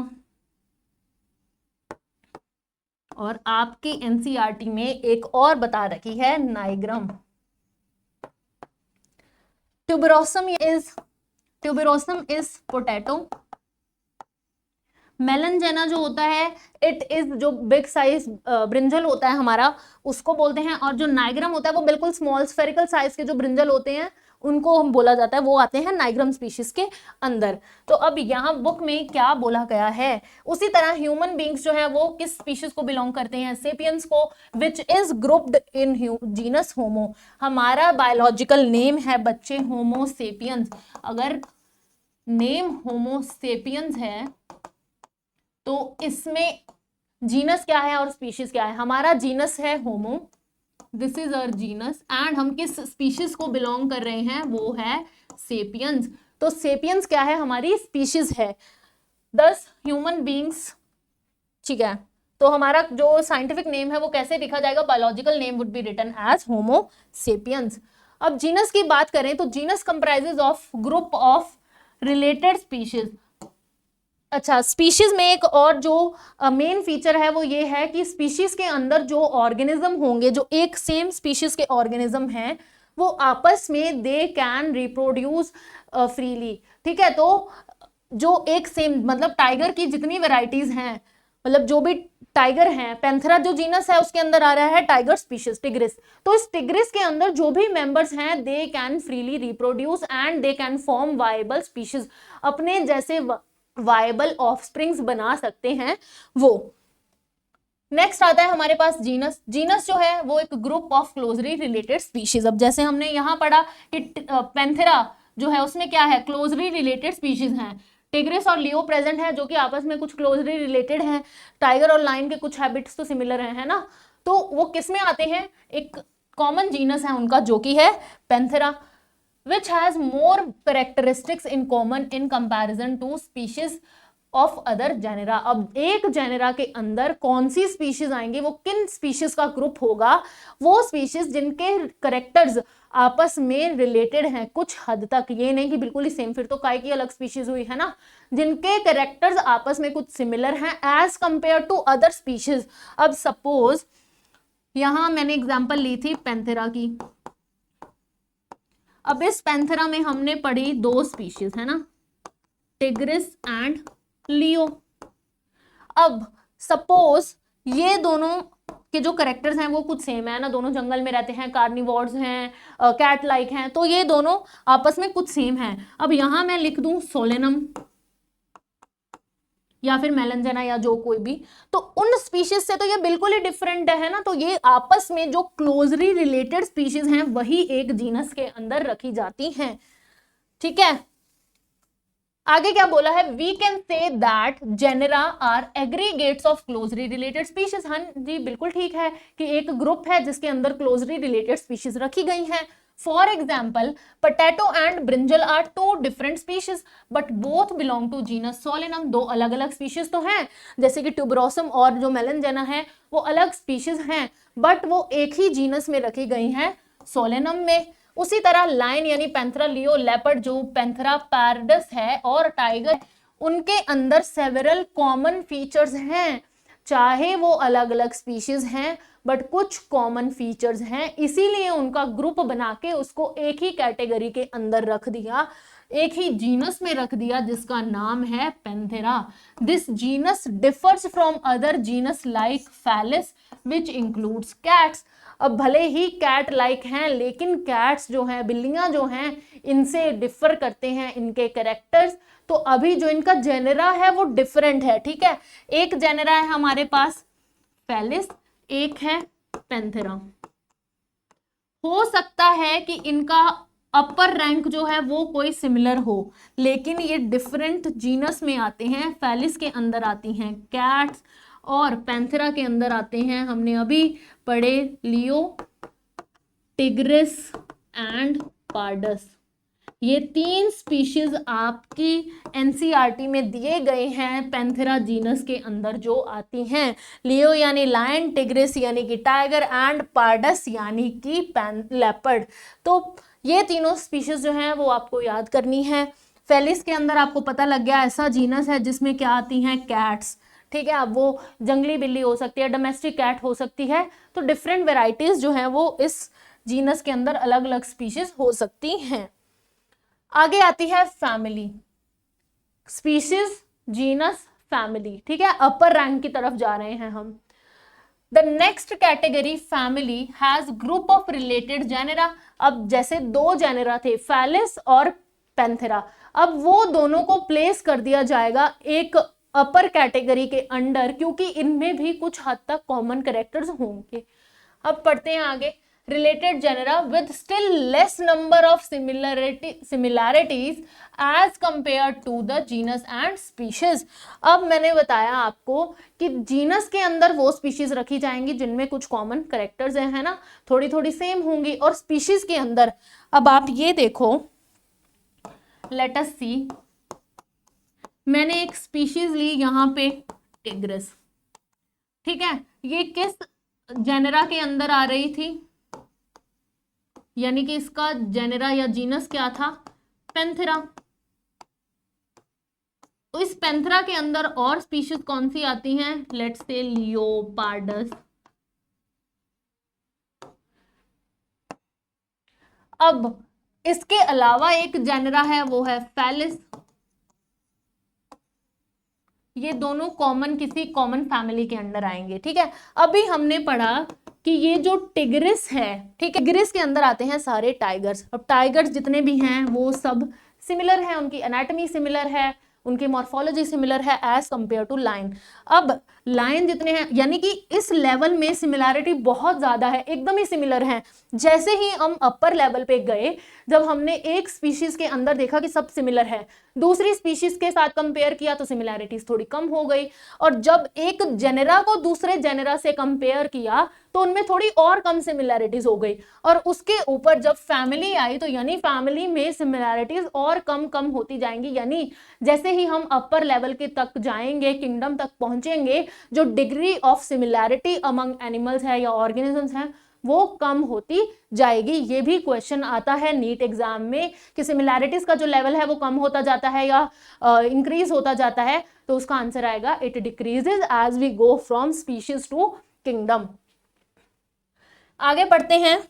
और आपके एनसीईआरटी में एक और बता रखी है nigrum. Tuberosum is potato. Melongena जो होता है इट इज जो बिग साइज ब्रिंजल होता है हमारा, उसको बोलते हैं, और जो नाइग्रम होता है वो बिल्कुल स्मॉल स्फेरिकल साइज के जो ब्रिंजल होते हैं उनको हम बोला जाता है, वो आते हैं नाइग्रम स्पीशीज के अंदर। तो अब यहाँ बुक में क्या बोला गया है, उसी तरह ह्यूमन बींग्स जो है वो किस स्पीशीज को बिलोंग करते हैं, सेपियंस को, which is grouped in genus Homo. हमारा बायोलॉजिकल नेम है बच्चे होमो सेपियंस। अगर नेम होमो सेपियंस है तो इसमें जीनस क्या है और स्पीशीज क्या है, हमारा जीनस है Homo, this is our genus, and हम किस स्पीशीज को बिलोंग कर रहे हैं, वो है सेपियंस। तो सेपियंस क्या है, हमारी स्पीशीज है, 10 ह्यूमन बींग्स, ठीक है। तो हमारा जो साइंटिफिक नेम है वो कैसे लिखा जाएगा, biological name would be written as Homo sapiens. अब जीनस की बात करें तो genus comprises of group of related species. अच्छा, स्पीशीज में एक और जो मेन फीचर है वो ये है कि स्पीशीज के अंदर जो ऑर्गेनिज्म होंगे, जो एक सेम स्पीशीज के ऑर्गेनिज्म हैं, वो आपस में दे कैन रिप्रोड्यूस फ्रीली, ठीक है। तो जो एक सेम, मतलब टाइगर की जितनी वेराइटीज हैं, मतलब जो भी टाइगर हैं, पैंथेरा जो जीनस है उसके अंदर आ रहा है टाइगर स्पीशीज टिग्रिस, तो इस टिग्रिस के अंदर जो भी मेंबर्स हैं they can freely reproduce and they can form viable species, अपने जैसे वायबल ऑफस्प्रिंग्स बना सकते हैं वो। नेक्स्ट आता है हमारे पास जीनस। जीनस जो है वो एक group of closely related species. अब जैसे हमने यहाँ पढ़ा कि पैंथेरा जो है उसमें क्या है, क्लोजली रिलेटेड स्पीशीज हैं, टिग्रिस और लियो प्रेजेंट है जो कि आपस में कुछ क्लोजली रिलेटेड हैं, टाइगर और लायन के कुछ हैबिट्स तो सिमिलर है ना, तो वो किस में आते हैं, एक कॉमन जीनस है उनका जो कि है Panthera, which has more characteristics in common in comparison to species of other genera। अब एक जेनेरा के अंदर कौन सी स्पीशीज आएंगी, वो किन स्पीशीज का ग्रुप होगा, वो स्पीशीज जिनके करेक्टर्स आपस में रिलेटेड हैं कुछ हद तक, ये नहीं कि बिल्कुल ही सेम, फिर तो काय की अलग स्पीशीज हुई है ना, जिनके करेक्टर्स आपस में कुछ सिमिलर हैं as compare to other species. अब सपोज यहां मैंने एग्जांपल ली थी पैंथेरा की, अब इस पैंथेरा में हमने पढ़ी दो स्पीशीज है ना, टिग्रिस एंड लियो। अब सपोज ये दोनों के जो करेक्टर्स हैं वो कुछ सेम है ना, दोनों जंगल में रहते हैं, कार्निवोर्स हैं, कैट लाइक हैं, तो ये दोनों आपस में कुछ सेम हैं। अब यहां मैं लिख दूं सोलेनम या फिर मेलनजेना या जो कोई भी, तो उन स्पीशीज से तो ये बिल्कुल ही डिफरेंट है ना, तो ये आपस में जो क्लोजली रिलेटेड स्पीशीज हैं वही एक जीनस के अंदर रखी जाती हैं, ठीक है। आगे क्या बोला है, we can say that genera are aggregates of closely related species. हाँ जी, बिल्कुल ठीक है कि एक ग्रुप है जिसके अंदर क्लोजली रिलेटेड स्पीशीज रखी गई हैं। For example, potato and brinjal are two different species, but both belong to genus Solanum। दो अलग अलग species तो हैं, जैसे कि ट्यूबरोसम और जो मेलनजेना है वो अलग species हैं, but वो एक ही जीनस में रखी गई हैं सोलेनम में। उसी तरह लाइन यानी पैंथेरा लियो लेपर्ड जो पैंथेरा पैरडस है और टाइगर, उनके अंदर सेवरल कॉमन फीचर्स हैं, चाहे वो अलग अलग स्पीशीज हैं बट कुछ कॉमन फीचर्स हैं, इसीलिए उनका ग्रुप बना के उसको एक ही कैटेगरी के अंदर रख दिया। एक ही जीनस में रख दिया जिसका नाम है Panthera. This genus differs from other genus like Felis which includes cats. अब भले ही कैट लाइक हैं, लेकिन कैट्स जो हैं, बिल्लियां जो हैं, इनसे डिफर करते हैं इनके कैरेक्टर्स। तो अभी जो इनका जेनेरा है वो डिफरेंट है, ठीक है। एक जेनेरा है हमारे पास फैलिस, एक है पैंथेरा। हो सकता है कि इनका अपर रैंक जो है वो कोई सिमिलर हो, लेकिन ये डिफरेंट जीनस में आते हैं। फैलिस के अंदर आती हैं कैट्स और पैंथेरा के अंदर आते हैं, हमने अभी पढ़े, लियो, टिग्रिस एंड पार्डस। ये 3 स्पीशीज आपकी एनसीईआरटी में दिए गए हैं पैंथेरा जीनस के अंदर जो आती हैं। लियो यानी लायन, टिग्रिस यानी कि टाइगर एंड पार्डस यानी कि लेपर्ड। तो ये तीनों स्पीशीज जो हैं वो आपको याद करनी है। फेलिस के अंदर आपको पता लग गया ऐसा जीनस है जिसमें क्या आती हैं कैट्स, ठीक है। अब वो जंगली बिल्ली हो सकती है, डोमेस्टिक कैट हो सकती है, तो डिफरेंट वेराइटीज जो हैं वो इस जीनस के अंदर अलग अलग स्पीशीज हो सकती हैं। आगे आती है फैमिली, स्पीशीज, जीनस, फैमिली, ठीक है। अपर रैंक की तरफ जा रहे हैं हम। The next category family has group of related genera. अब जैसे 2 जेनेरा थे फैलिस और पैंथेरा, अब वो दोनों को प्लेस कर दिया जाएगा एक अपर कैटेगरी के अंडर, क्योंकि इनमें भी कुछ हद तक कॉमन कैरेक्टर्स होंगे। अब पढ़ते हैं आगे। Related genera with still less number of similarities as compared to the genus and species। अब मैंने बताया आपको कि जीनस के अंदर वो स्पीशीज रखी जाएंगी जिनमें कुछ कॉमन कैरेक्टर्स हैं, है ना, थोड़ी थोड़ी सेम होंगी। और स्पीशीज के अंदर अब आप ये देखो, लेट अस सी, मैंने एक स्पीशीज ली यहाँ पे टिग्रिस, ठीक है। ये किस जेनेरा के अंदर आ रही थी, यानी कि इसका जेनेरा या जीनस क्या था, पैंथेरा। तो इस पैंथेरा के अंदर और स्पीशीज कौन सी आती हैं, लेट्स से लियोपार्डस। अब इसके अलावा एक जेनेरा है वो है फैलिस। ये दोनों कॉमन किसी कॉमन फैमिली के अंडर आएंगे, ठीक है। अभी हमने पढ़ा कि ये जो टिग्रिस है, ठीक है, टिग्रिस के अंदर आते हैं सारे टाइगर्स। अब टाइगर्स जितने भी हैं वो सब सिमिलर हैं, उनकी एनाटॉमी सिमिलर है, उनकी मॉर्फोलॉजी सिमिलर है एज कंपेयर टू लायन। अब लायन जितने हैं, यानी कि इस लेवल में सिमिलैरिटी बहुत ज्यादा है, एकदम ही सिमिलर हैं। जैसे ही हम अपर लेवल पे गए, जब हमने एक स्पीशीज के अंदर देखा कि सब सिमिलर है, दूसरी स्पीशीज के साथ कंपेयर किया तो सिमिलैरिटीज थोड़ी कम हो गई। और जब एक जेनेरा को दूसरे जेनेरा से कंपेयर किया तो उनमें थोड़ी और कम सिमिलैरिटीज हो गई। और उसके ऊपर जब फैमिली आई तो यानी फैमिली में सिमिलैरिटीज और कम कम होती जाएंगी। यानी जैसे ही हम अपर लेवल के तक जाएंगे, किंगडम तक पहुंचेंगे, जो degree of similarity among animals है या ऑर्गेनिजम्स हैं वो कम होती जाएगी। ये भी क्वेश्चन आता है नीट एग्जाम में कि सिमिलैरिटीज का जो लेवल है वो कम होता जाता है या इंक्रीज होता जाता है, तो उसका आंसर आएगा it decreases as we go from species to kingdom. आगे पढ़ते हैं।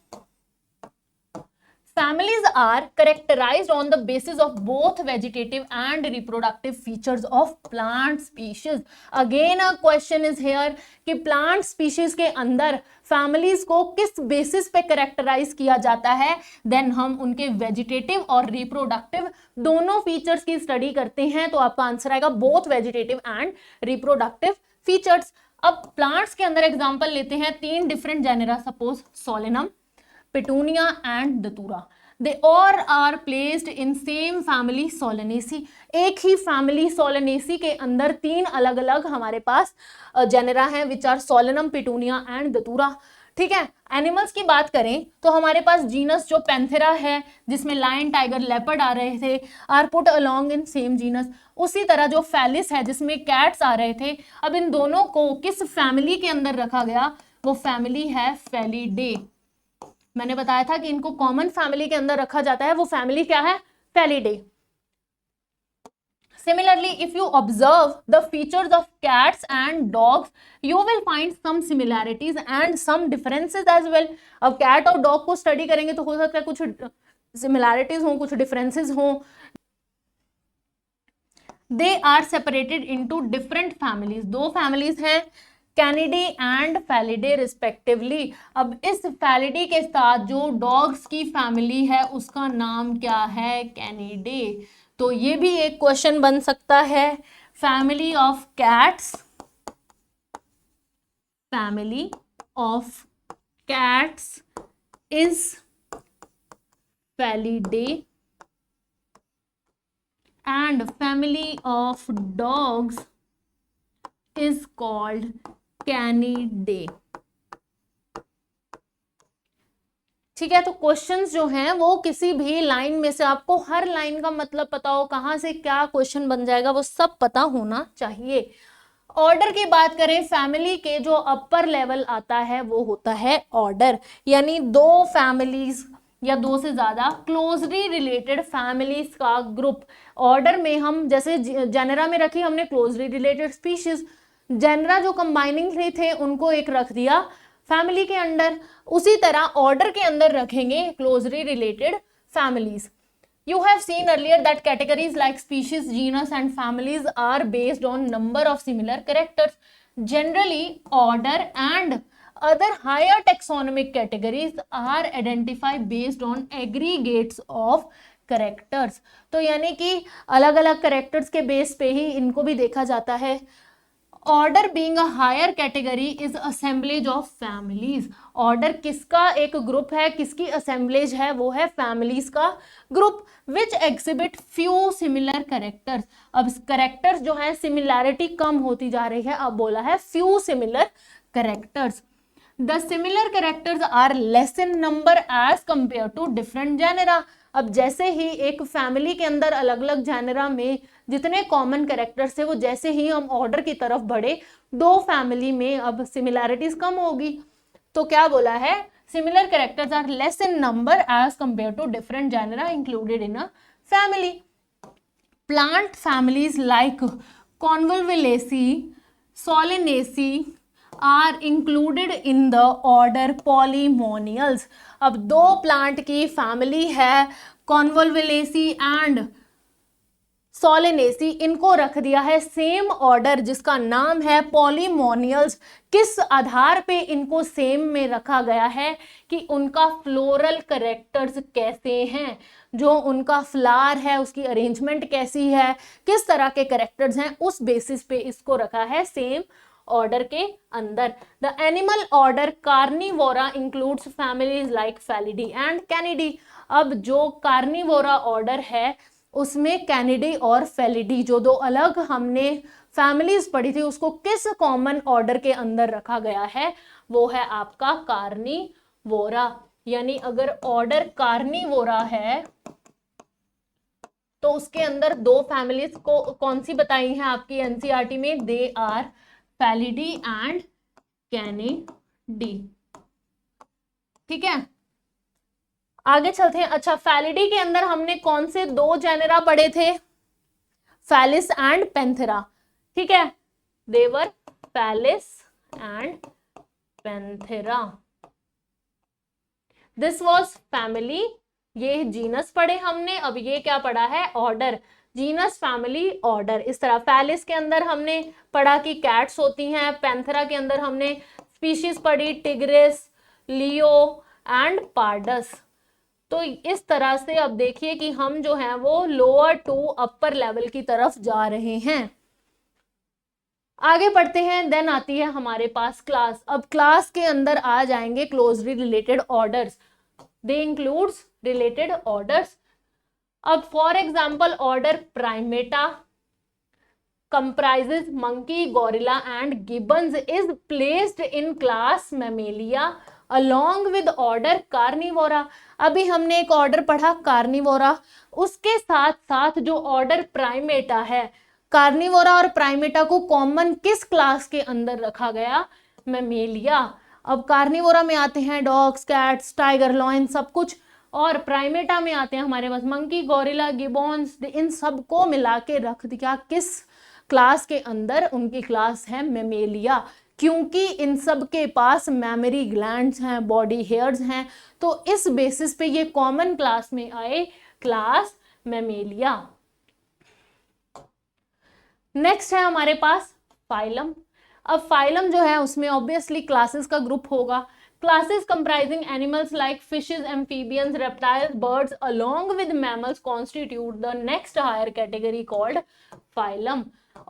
Families are characterized on the basis of both vegetative and reproductive features of plant species. Again a question is here कि plant species के अंदर families को किस basis पे characterize किया जाता है, then हम उनके vegetative और reproductive दोनों features की study करते हैं। तो आपका आंसर आएगा both vegetative and reproductive features। अब plants के अंदर एग्जाम्पल लेते हैं 3 different genera, suppose Solanum, Petunia and Datura. They all are placed in same family Solanaceae. एक ही फैमिली सोलेनेसी के अंदर 3 अलग अलग हमारे पास जेनेरा हैं which are Solanum, Petunia and Datura, ठीक है। एनिमल्स की बात करें तो हमारे पास जीनस जो पैंथेरा है जिसमें लायन, टाइगर, लेपर्ड आ रहे थे, are put along in same genus. उसी तरह जो फैलिस है जिसमें कैट्स आ रहे थे, अब इन दोनों को किस फैमिली के अंदर रखा गया, वो फैमिली है फेलिडे। मैंने बताया था कि इनको कॉमन फैमिली के अंदर रखा जाता है, वो फैमिली क्या है, Felidae. Similarly, if you observe the features of cats and dogs, you will find some similarities and some differences as well. अब cat और dog को स्टडी करेंगे तो हो सकता है कुछ similarities हों, कुछ differences हों। They are separated into different families, दो फैमिलीज हैं, कैनिडी एंड फेलिडे रिस्पेक्टिवली। अब इस फेलिडे के साथ जो डॉग्स की फैमिली है उसका नाम क्या है? कैनिडे। तो ये भी एक क्वेश्चन बन सकता है। Family of cats, family of cats is Felidae and family of dogs is called Canidae। ठीक है, तो क्वेश्चंस जो हैं वो किसी भी लाइन में से, आपको हर लाइन का मतलब पता हो, कहां से क्या क्वेश्चन बन जाएगा वो सब पता होना चाहिए। ऑर्डर की बात करें, फैमिली के जो अपर लेवल आता है वो होता है ऑर्डर, यानी दो फैमिलीज या दो से ज्यादा क्लोजली रिलेटेड फैमिलीज का ग्रुप। ऑर्डर में हम जैसे जेनरा में रखी हमने क्लोजली रिलेटेड स्पीशीज, जेनरा जो कंबाइनिंग थ्री थे उनको एक रख दिया फैमिली के अंडर, उसी तरह ऑर्डर के अंदर रखेंगे closely related families. You have seen earlier that categories like species, genus and families are based on number of similar characters. Generally, order and other higher taxonomic categories are identified based on aggregates of characters. तो यानी कि अलग अलग characters के base पे ही इनको भी देखा जाता है। Order being a higher category is assemblage of families. Order किसका एक ग्रुप है, किसकी असेंबलेज है? वो है फैमिलीज का ग्रुप, विच एग्जिबिट फ्यू सिमिलर कैरेक्टर्स। अब कैरेक्टर्स जो है सिमिलैरिटी कम होती जा रही है, अब बोला है few similar characters. The similar characters are less in number as compare to different genera. अब जैसे ही एक फैमिली के अंदर अलग अलग जेनेरा में जितने कॉमन कैरेक्टर्स थे, वो जैसे ही हम ऑर्डर की तरफ बढ़े, दो फैमिली में अब सिमिलैरिटीज कम होगी। तो क्या बोला है? Similar characters are less in number as compare to different genera included in a family. Plant families like Convolvulaceae, Solanaceae are included in the order Polemoniales. अब दो प्लांट की फैमिली है, कॉन्वोल्विलेसी एंड सोलेनेसी, इनको रख दिया है सेम ऑर्डर जिसका नाम है पॉलीमोनियल्स। किस आधार पे इनको सेम में रखा गया है? कि उनका फ्लोरल कैरेक्टर्स कैसे हैं, जो उनका फ्लावर है उसकी अरेंजमेंट कैसी है, किस तरह के कैरेक्टर्स हैं, उस बेसिस पे इसको रखा है सेम ऑर्डर के अंदर। The animal order Carnivora includes families like Felidae and Canidae. अब जो कार्निवोरा ऑर्डर है उसमें कैनिडी और फेलिडी, जो दो अलग हमने फैमिलीज पढ़ी थी, उसको किस कॉमन ऑर्डर के अंदर रखा गया है? वो है आपका कार्निवोरा। यानी अगर ऑर्डर कार्निवोरा है तो उसके अंदर दो फैमिलीज को कौन सी बताई हैं आपकी एनसीईआरटी में? They are Felidae and Canidae. ठीक है, आगे चलते हैं। अच्छा, फेलिडी के अंदर हमने कौन से दो जेनेरा पढ़े थे? Felis and Panthera. ठीक है, they were Felis and Panthera. This was family, ये जीनस पढ़े हमने। अब ये क्या पढ़ा है? Order, genus, family, order. इस तरह फैलिस के अंदर हमने पढ़ा कि कैट्स होती हैं, पेंथेरा के अंदर हमने स्पीशीज पढ़ी टिग्रिस, लियो एंड पार्डस। तो इस तरह से अब देखिए कि हम जो हैं वो लोअर टू अपर लेवल की तरफ जा रहे हैं। आगे बढ़ते हैं। देन आती है हमारे पास क्लास। अब क्लास के अंदर आ जाएंगे क्लोजली रिलेटेड ऑर्डर्स, दे इंक्लूड्स रिलेटेड ऑर्डर्स। अब for example order Primata comprises monkey, gorilla and gibbons is placed in class Mammalia along with order Carnivora। अभी हमने एक ऑर्डर पढ़ा कार्निवोरा, उसके साथ साथ जो ऑर्डर प्राइमेटा है, कार्निवोरा और प्राइमेटा को कॉमन किस क्लास के अंदर रखा गया? मैमेलिया। अब कार्निवोरा में आते हैं डॉग्स, कैट्स, टाइगर, लॉयन, सब कुछ, और प्राइमेटा में आते हैं हमारे पास मंकी, गोरिल्ला, गिबॉन्स। इन सबको मिला के रख दिया किस क्लास के अंदर? उनकी क्लास है मैमेलिया, क्योंकि इन सब के पास मैमरी ग्लैंड्स हैं, बॉडी हेयर्स हैं, तो इस बेसिस पे ये कॉमन क्लास में आए, क्लास मैमेलिया। नेक्स्ट है हमारे पास फाइलम। अब फाइलम जो है उसमें ऑब्वियसली क्लासेस का ग्रुप होगा। Classes comprising animals like fishes, amphibians, reptiles, birds along with mammals constitute the next higher category called phylum.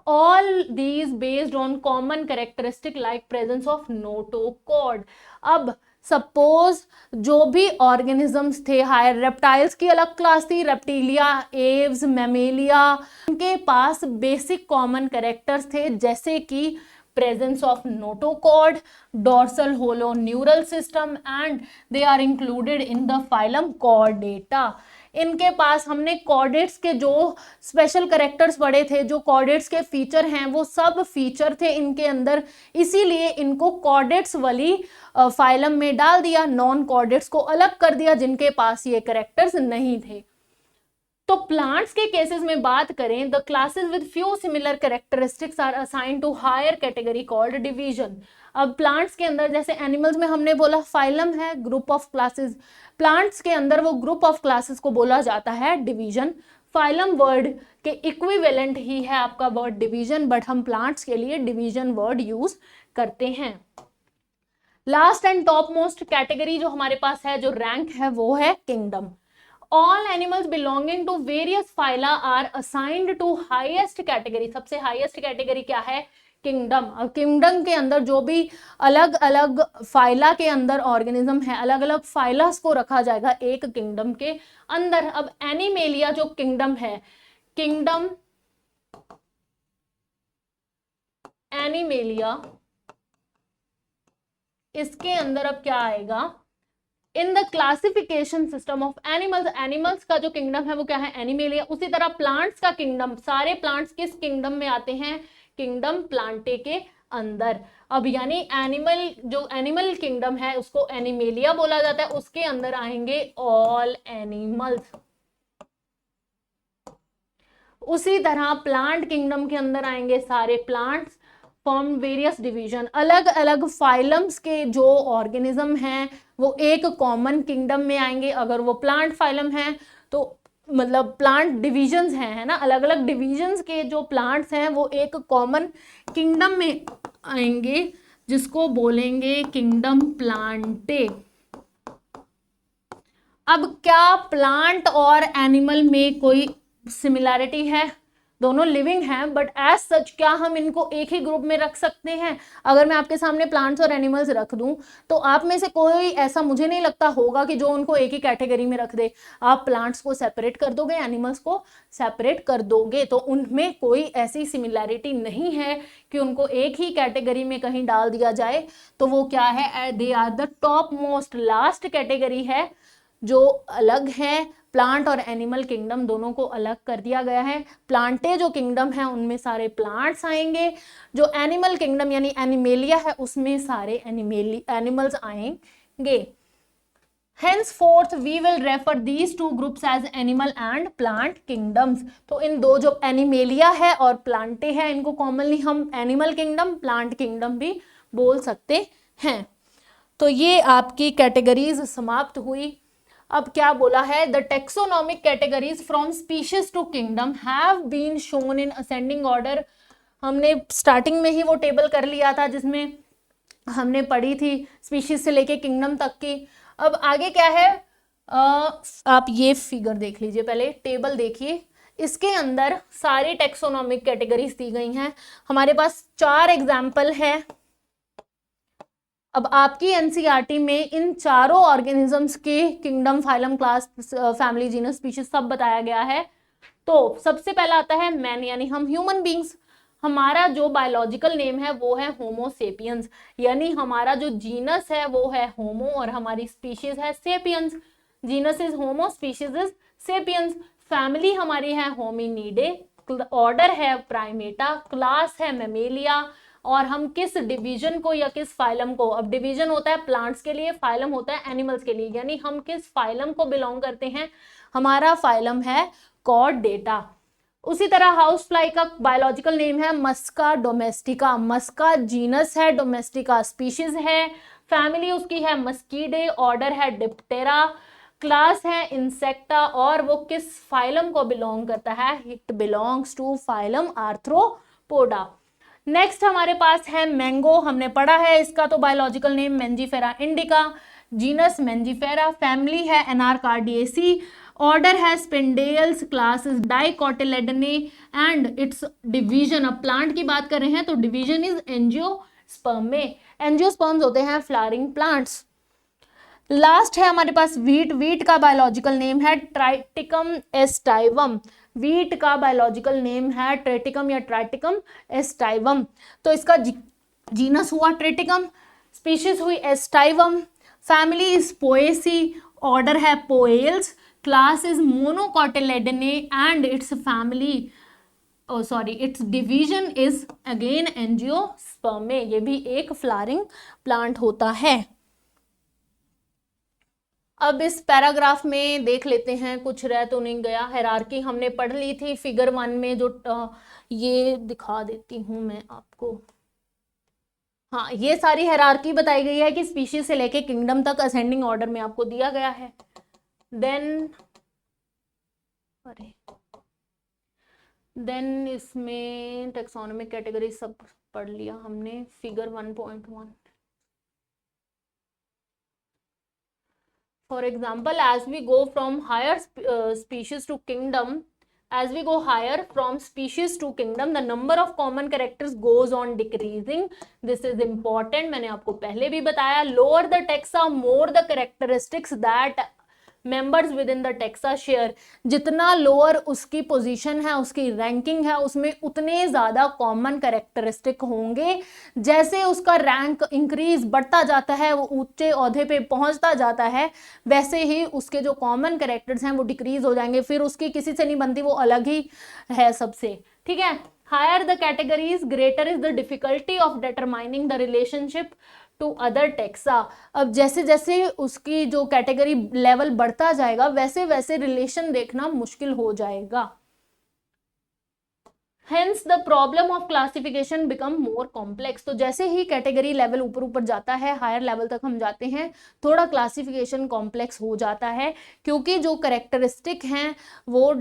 All these based on common characteristic like presence of notochord। अब suppose जो भी organisms थे, higher reptiles की अलग class थी, reptilia, Aves, Mammalia, उनके पास basic common characters थे जैसे कि presence of notochord, dorsal hollow neural system and they are included in the phylum Chordata। इनके पास हमने कॉर्डेट्स के जो स्पेशल कैरेक्टर्स पढ़े थे, जो कॉर्डेट्स के फीचर हैं वो सब फीचर थे इनके अंदर, इसीलिए इनको कॉर्डेट्स वाली फाइलम में डाल दिया, नॉन कॉर्डेट्स को अलग कर दिया जिनके पास ये कैरेक्टर्स नहीं थे। तो प्लांट्स के केसेस में बात करें, the classes with few similar characteristics are assign to higher category called division. अब प्लांट्स के अंदर जैसे एनिमल्स में हमने बोला फाइलम है, ग्रुप ऑफ क्लासेस, प्लांट्स के अंदर वो ग्रुप ऑफ क्लासेस को बोला जाता है डिवीजन। फाइलम वर्ड के इक्विवेलेंट ही है आपका वर्ड डिवीजन, बट हम प्लांट्स के लिए डिवीजन वर्ड यूज करते हैं। Last and top most category जो हमारे पास है, जो रैंक है, वो है kingdom. All animals belonging to various phyla are assigned to highest category। सबसे हाईएस्ट कैटेगरी क्या है? किंगडम। अब किंगडम के अंदर जो भी अलग अलग फाइला के अंदर ऑर्गेनिज्म है, अलग अलग फाइलास को रखा जाएगा एक किंगडम के अंदर। अब एनिमेलिया जो किंगडम है, किंगडम एनिमेलिया, इसके अंदर अब क्या आएगा? In the classification system of animals, animals का जो किंगडम है वो क्या है? एनिमेलिया। उसी तरह प्लांट्स का किंगडम, सारे प्लांट्स किस किंगडम में आते हैं? किंगडम प्लांटे के अंदर। अब यानी एनिमल, जो एनिमल किंगडम है उसको एनिमेलिया बोला जाता है, उसके अंदर आएंगे ऑल एनिमल्स। उसी तरह प्लांट किंगडम के अंदर आएंगे सारे प्लांट्स। फॉर्म वेरियस डिवीजन, अलग अलग फाइलम्स के जो ऑर्गेनिज्म हैं वो एक कॉमन किंगडम में आएंगे। अगर वो प्लांट फाइलम है तो मतलब प्लांट डिविजन्स हैं, है ना, अलग अलग डिविजन्स के जो प्लांट्स हैं वो एक कॉमन किंगडम में आएंगे जिसको बोलेंगे किंगडम प्लांटे। अब क्या प्लांट और एनिमल में कोई सिमिलैरिटी है? दोनों लिविंग हैं, बट एज सच क्या हम इनको एक ही ग्रुप में रख सकते हैं? अगर मैं आपके सामने प्लांट्स और एनिमल्स रख दूं तो आप में से कोई ऐसा मुझे नहीं लगता होगा कि जो उनको एक ही कैटेगरी में रख दे। आप प्लांट्स को सेपरेट कर दोगे, एनिमल्स को सेपरेट कर दोगे, तो उनमें कोई ऐसी सिमिलैरिटी नहीं है कि उनको एक ही कैटेगरी में कहीं डाल दिया जाए। तो वो क्या है? They are the top most, last category है जो अलग है। प्लांट और एनिमल किंगडम दोनों को अलग कर दिया गया है। प्लांटे जो किंगडम है उनमें सारे प्लांट्स आएंगे, जो एनिमल किंगडम यानी एनिमेलिया है उसमें सारे एनिमल्स आएंगे। Henceforth we will refer these two groups as animal and plant kingdoms। तो इन दो जो एनिमेलिया है और प्लांटे है इनको कॉमनली हम एनिमल किंगडम, प्लांट किंगडम भी बोल सकते हैं। तो ये आपकी कैटेगरीज समाप्त हुई। अब क्या बोला है? The taxonomic categories from species to kingdom have been shown in ascending order. हमने स्टार्टिंग में ही वो टेबल कर लिया था जिसमें हमने पढ़ी थी स्पीशीज से लेके किंगडम तक की। अब आगे क्या है? आप ये फिगर देख लीजिए, पहले टेबल देखिए, इसके अंदर सारी टेक्सोनॉमिक कैटेगरीज दी गई हैं। हमारे पास 4 एग्जाम्पल है। अब आपकी एनसीईआरटी में इन चारों ऑर्गेनिजम्स के kingdom, phylum, class, family, genus, species सब बताया गया है। तो सबसे पहला आता है मैन, यानी हम ह्यूमन बींग्स। हमारा जो बायोलॉजिकल नेम है वो है होमो सेपियंस, यानी हमारा जो जीनस है वो है होमो और हमारी स्पीशीज है sapiens. Genus is homo, species is sapiens. Family हमारी है होमिनिडे, ऑर्डर है प्राइमेटा, क्लास है मेमेलिया, और हम किस डिवीजन को या किस फाइलम को, अब डिवीजन होता है प्लांट्स के लिए, फाइलम होता है एनिमल्स के लिए, यानी हम किस फाइलम को बिलोंग करते हैं? हमारा फाइलम है कॉर्डेटा। उसी तरह हाउस फ्लाई का बायोलॉजिकल नेम है मस्का डोमेस्टिका। मस्का जीनस है, डोमेस्टिका स्पीशीज है, फैमिली उसकी है मस्कीडे, ऑर्डर है डिप्टेरा, क्लास है इंसेक्टा, और वो किस फाइलम को बिलोंग करता है? It belongs to phylum Arthropoda. Poda. Next हमारे पास है मैंगो, हमने पढ़ा है इसका तो biological name Mangifera indica, genus Mangifera, family है एनारकार्डिएसी, ऑर्डर है Sapindales, class is dicotyledonae and its division, अब प्लांट की बात कर रहे हैं तो डिवीजन इज एंजियोस्पर्म में, एंजियोस्पर्म्स होते हैं फ्लावरिंग प्लांट्स। लास्ट है हमारे पास वीट, वीट का बायोलॉजिकल नेम है ट्राइटिकम एस्टाइवम, वीट का बायोलॉजिकल नेम है ट्रेटिकम या ट्राइटिकम एस्टाइवम। तो इसका जीनस हुआ ट्रेटिकम, स्पीशीज हुई aestivum, family is Poaceae, order है Poales, class is monocotyledonae and its family its division is again angiosperm में, ये भी एक फ्लावरिंग प्लांट होता है। अब इस पैराग्राफ में देख लेते हैं कुछ रह तो नहीं गया। हायरार्की हमने पढ़ ली थी फिगर 1 में, जो ये दिखा देती हूं मैं आपको। हाँ, ये सारी हायरार्की बताई गई है कि स्पीशीज से लेके किंगडम तक असेंडिंग ऑर्डर में आपको दिया गया है। देन इसमें टेक्सोनॉमिक कैटेगरी सब पढ़ लिया हमने, figure 1.1। For example, as we go from higher species to kingdom, as we go higher from species to kingdom, the number of common characters goes on decreasing. This is important. मैंने आपको पहले भी बताया, lower the taxa, more the characteristics that members within the taxa share. जितना lower उसकी position है, उसकी ranking है, उसमें उतने ज़्यादा कॉमन कैरेक्टरिस्टिक होंगे। जैसे उसका रैंक इंक्रीज बढ़ता जाता है, वो ऊंचे ओहदे पे पहुंचता जाता है, वैसे ही उसके जो कॉमन कैरेक्टर्स हैं वो डिक्रीज हो जाएंगे, फिर उसकी किसी से नहीं बनती, वो अलग ही है सबसे। ठीक है, higher the categories greater is the difficulty of determining the relationship to other taxa. अब जैसे जैसे उसकी जो कैटेगरी लेवल बढ़ता जाएगा वैसे वैसे रिलेशन देखना मुश्किल हो जाएगा। Hence the problem of classification become more complex. तो जैसे ही कैटेगरी लेवल ऊपर ऊपर जाता है, हायर लेवल तक हम जाते हैं, थोड़ा क्लासिफिकेशन कॉम्प्लेक्स हो जाता है, क्योंकि जो करेक्टरिस्टिक हैं वो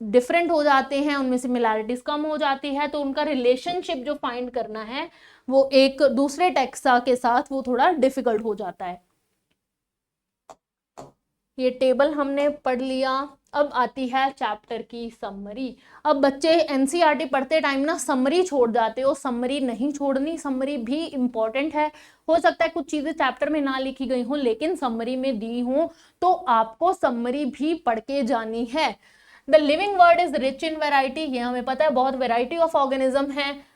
डिफरेंट हो जाते हैं, उनमें सिमिलैरिटीज कम हो जाती है, तो उनका रिलेशनशिप जो फाइंड करना है वो एक दूसरे टेक्सा के साथ वो थोड़ा डिफिकल्ट हो जाता है। ये टेबल हमने पढ़ लिया। अब आती है चैप्टर की समरी। अब बच्चे एनसीईआरटी पढ़ते टाइम ना समरी छोड़ जाते हो, समरी नहीं छोड़नी, समरी भी इंपॉर्टेंट है। हो सकता है कुछ चीजें चैप्टर में ना लिखी गई हो लेकिन समरी में दी हो, तो आपको समरी भी पढ़ के जानी है। The living world is rich in variety, ये हमें पता है, बहुत वेराइटी ऑफ ऑर्गेनिज्म है।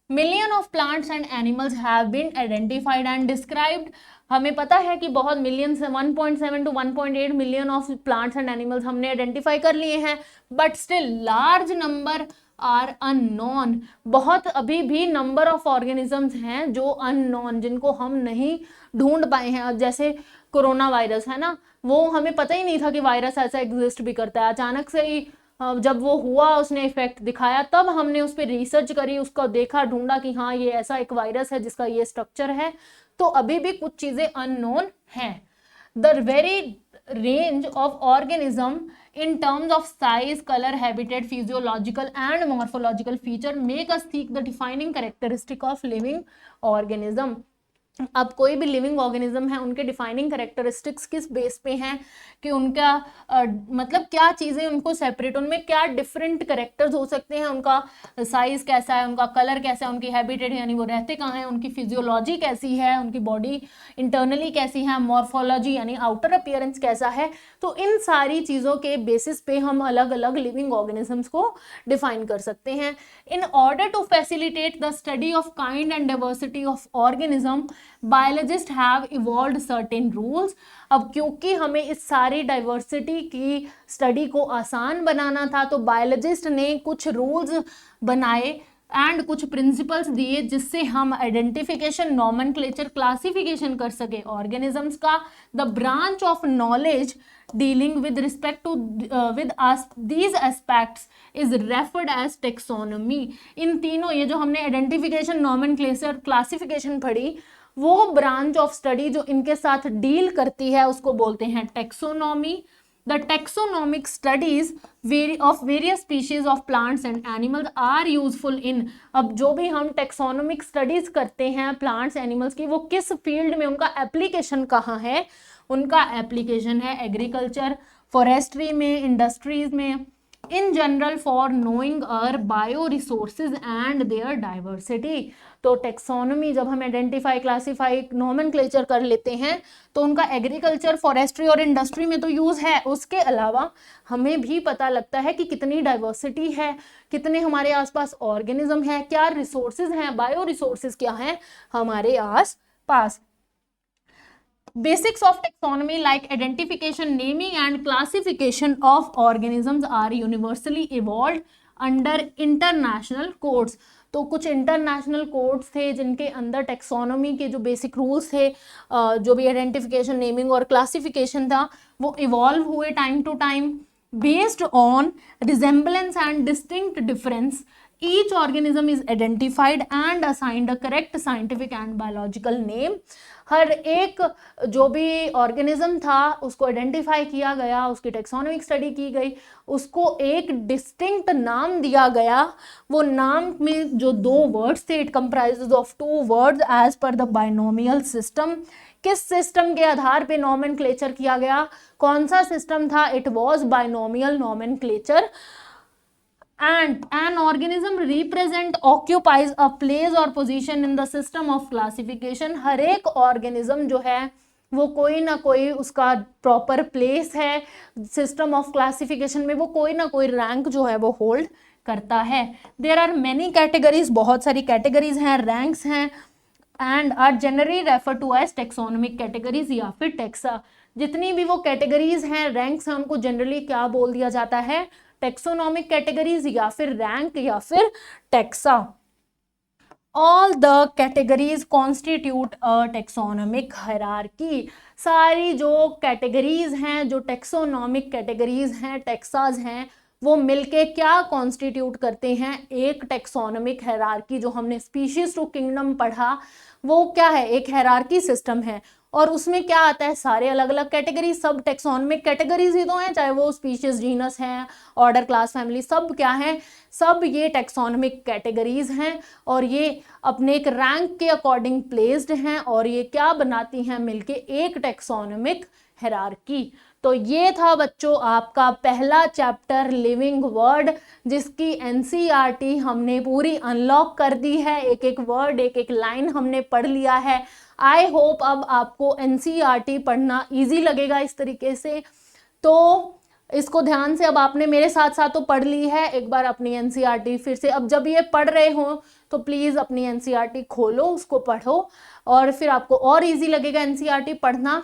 Million of plants and animals have been identified and described, हमें पता है कि बहुत मिलियन से 1.7 to 1.8 million of plants and animals हमने आइडेंटिफाई कर लिए हैं, but still large number are unknown, बहुत अभी भी नंबर ऑफ ऑर्गेनिजम्स हैं जो अननोन, जिनको हम नहीं ढूंढ पाए हैं। अब जैसे कोरोना वायरस है ना, वो हमें पता ही नहीं था कि वायरस ऐसा एग्जिस्ट भी करता है, अचानक से ही जब वो हुआ, उसने इफेक्ट दिखाया, तब हमने उस पर रिसर्च करी, उसको देखा, ढूंढा कि हाँ ये ऐसा एक वायरस है जिसका ये स्ट्रक्चर है। तो अभी भी कुछ चीजें अननोन हैं। The very range of organism in terms of size, color, habitat, physiological and morphological feature make us seek the defining characteristic of living organism. अब कोई भी लिविंग ऑर्गेनिज्म है, उनके डिफाइनिंग कैरेक्टरिस्टिक्स किस बेस पे हैं कि उनका मतलब क्या चीज़ें उनको सेपरेट, उनमें क्या डिफरेंट कैरेक्टर्स हो सकते हैं, उनका साइज कैसा है, उनका कलर कैसा है, उनकी हैबिटेट यानी वो रहते कहाँ हैं, उनकी फिजियोलॉजी कैसी है, उनकी बॉडी इंटरनली कैसी है, मॉर्फोलॉजी यानी आउटर अपीयरेंस कैसा है। तो इन सारी चीज़ों के बेसिस पे हम अलग अलग लिविंग ऑर्गेनिजम्स को डिफाइन कर सकते हैं। In order to facilitate the study of kind and diversity of organism, biologist have evolved certain rules. अब क्योंकि हमें इस सारी डाइवर्सिटी की स्टडी को आसान बनाना था, तो बायोलॉजिस्ट ने कुछ रूल्स बनाए एंड कुछ प्रिंसिपल्स दिए जिससे हम आइडेंटिफिकेशन, नॉमेनक्लेचर, क्लासिफिकेशन कर सके ऑर्गेनिजम्स का। The branch of knowledge dealing with respect to with us these aspects is referred as taxonomy. इन तीनों, ये जो हमने आइडेंटिफिकेशन, नॉमेनक्लेचर, क्लासिफिकेशन पढ़ी, वो ब्रांच ऑफ स्टडी जो इनके साथ डील करती है उसको बोलते हैं taxonomy. The taxonomic studies of various species of plants and animals are useful in, अब जो भी हम taxonomic studies करते हैं plants animals की, वो किस field में, उनका application कहाँ है? उनका application है agriculture, forestry में, industries में, in general for knowing our bioresources and their diversity. तो टेक्सोनोमी जब हम आइडेंटिफाई, क्लासीफाई, नोमेनक्लेचर कर लेते हैं तो उनका एग्रीकल्चर, फॉरेस्ट्री और इंडस्ट्री में तो यूज है, उसके अलावा हमें भी पता लगता है कि कितनी डाइवर्सिटी है, कितने हमारे आसपास ऑर्गेनिज्म है, क्या रिसोर्सेज हैं, बायो रिसोर्सेज क्या हैं हमारे आस पास. Basics of taxonomy like identification, naming and classification of organisms are universally evolved under international codes. तो कुछ इंटरनेशनल कोड्स थे जिनके अंदर टेक्सोनोमी के जो बेसिक रूल्स थे, जो भी आइडेंटिफिकेशन, नेमिंग और क्लासिफिकेशन था, वो इवॉल्व हुए time to time based on resemblance and distinct difference. Each organism is identified and assigned a correct scientific and biological name. हर एक जो भी ऑर्गेनिज्म था उसको आइडेंटिफाई किया गया, उसकी टेक्सोनोमिक स्टडी की गई, उसको एक डिस्टिंक्ट नाम दिया गया. वो नाम में जो दो वर्ड्स थे, it comprises of two words as per the binomial system. किस सिस्टम के आधार पे नोमेनक्लेचर किया गया, कौन सा सिस्टम था? It was binomial nomenclature. And an organism represent occupies a place or position in the system of classification. हर एक organism जो है वो कोई ना कोई उसका प्रॉपर प्लेस है सिस्टम ऑफ क्लासिफिकेशन में, वो कोई ना कोई रैंक जो है वो होल्ड करता है. देयर आर मेनी कैटेगरीज, बहुत सारी कैटेगरीज हैं, रैंक्स हैं, and are generally refer to as taxonomic categories या फिर टेक्सा. जितनी भी वो कैटेगरीज हैं, रैंक्स हैं, उनको जनरली क्या बोल दिया जाता है? टेक्सोनोमिक कैटेगरीज या फिर रैंक या फिर taxa. All the categories constitute a taxonomic hierarchy. सारी जो कैटेगरीज हैं, जो टेक्सोनोमिक कैटेगरीज हैं, टेक्साज हैं, वो मिलके क्या कॉन्स्टिट्यूट करते हैं? एक टेक्सोनोमिक हायरार्की. जो हमने स्पीशीज टू किंगडम पढ़ा वो क्या है? एक हायरार्की सिस्टम है. और उसमें क्या आता है? सारे अलग अलग कैटेगरी, सब टेक्सोनोमिक कैटेगरीज ही तो हैं, चाहे वो स्पीशीज, जीनस हैं, ऑर्डर, क्लास, फैमिली, सब क्या है? सब ये टेक्सोनोमिक कैटेगरीज हैं और ये अपने एक रैंक के अकॉर्डिंग प्लेस्ड हैं और ये क्या बनाती हैं? मिलके एक टेक्सोनोमिक हायरार्की. तो ये था बच्चों आपका पहला चैप्टर लिविंग वर्ड, जिसकी एनसीईआरटी हमने पूरी अनलॉक कर दी है. एक एक वर्ड, एक एक लाइन हमने पढ़ लिया है. आई होप अब आपको एनसीईआरटी पढ़ना इजी लगेगा इस तरीके से. तो इसको ध्यान से, अब आपने मेरे साथ साथ तो पढ़ ली है, एक बार अपनी एनसीईआरटी फिर से, अब जब ये पढ़ रहे हो तो प्लीज़ अपनी एनसीईआरटी खोलो, उसको पढ़ो और फिर आपको और इजी लगेगा एनसीईआरटी पढ़ना.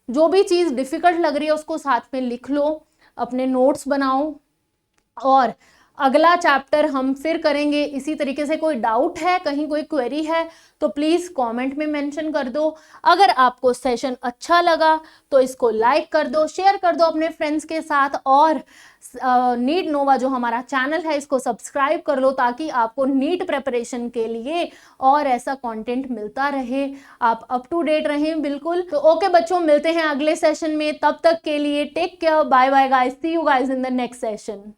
जो भी चीज़ डिफ़िकल्ट लग रही है उसको साथ में लिख लो, अपने नोट्स बनाओ और अगला चैप्टर हम फिर करेंगे इसी तरीके से. कोई डाउट है, कहीं कोई क्वेरी है तो प्लीज़ कमेंट में मेंशन कर दो. अगर आपको सेशन अच्छा लगा तो इसको लाइक कर दो, शेयर कर दो अपने फ्रेंड्स के साथ और नीट नोवा जो हमारा चैनल है इसको सब्सक्राइब कर लो ताकि आपको नीट प्रिपरेशन के लिए और ऐसा कंटेंट मिलता रहे, आप अप टू डेट रहें बिल्कुल. तो ओके बच्चों, मिलते हैं अगले सेशन में. तब तक के लिए take care, bye bye guys, see you guys in the next session.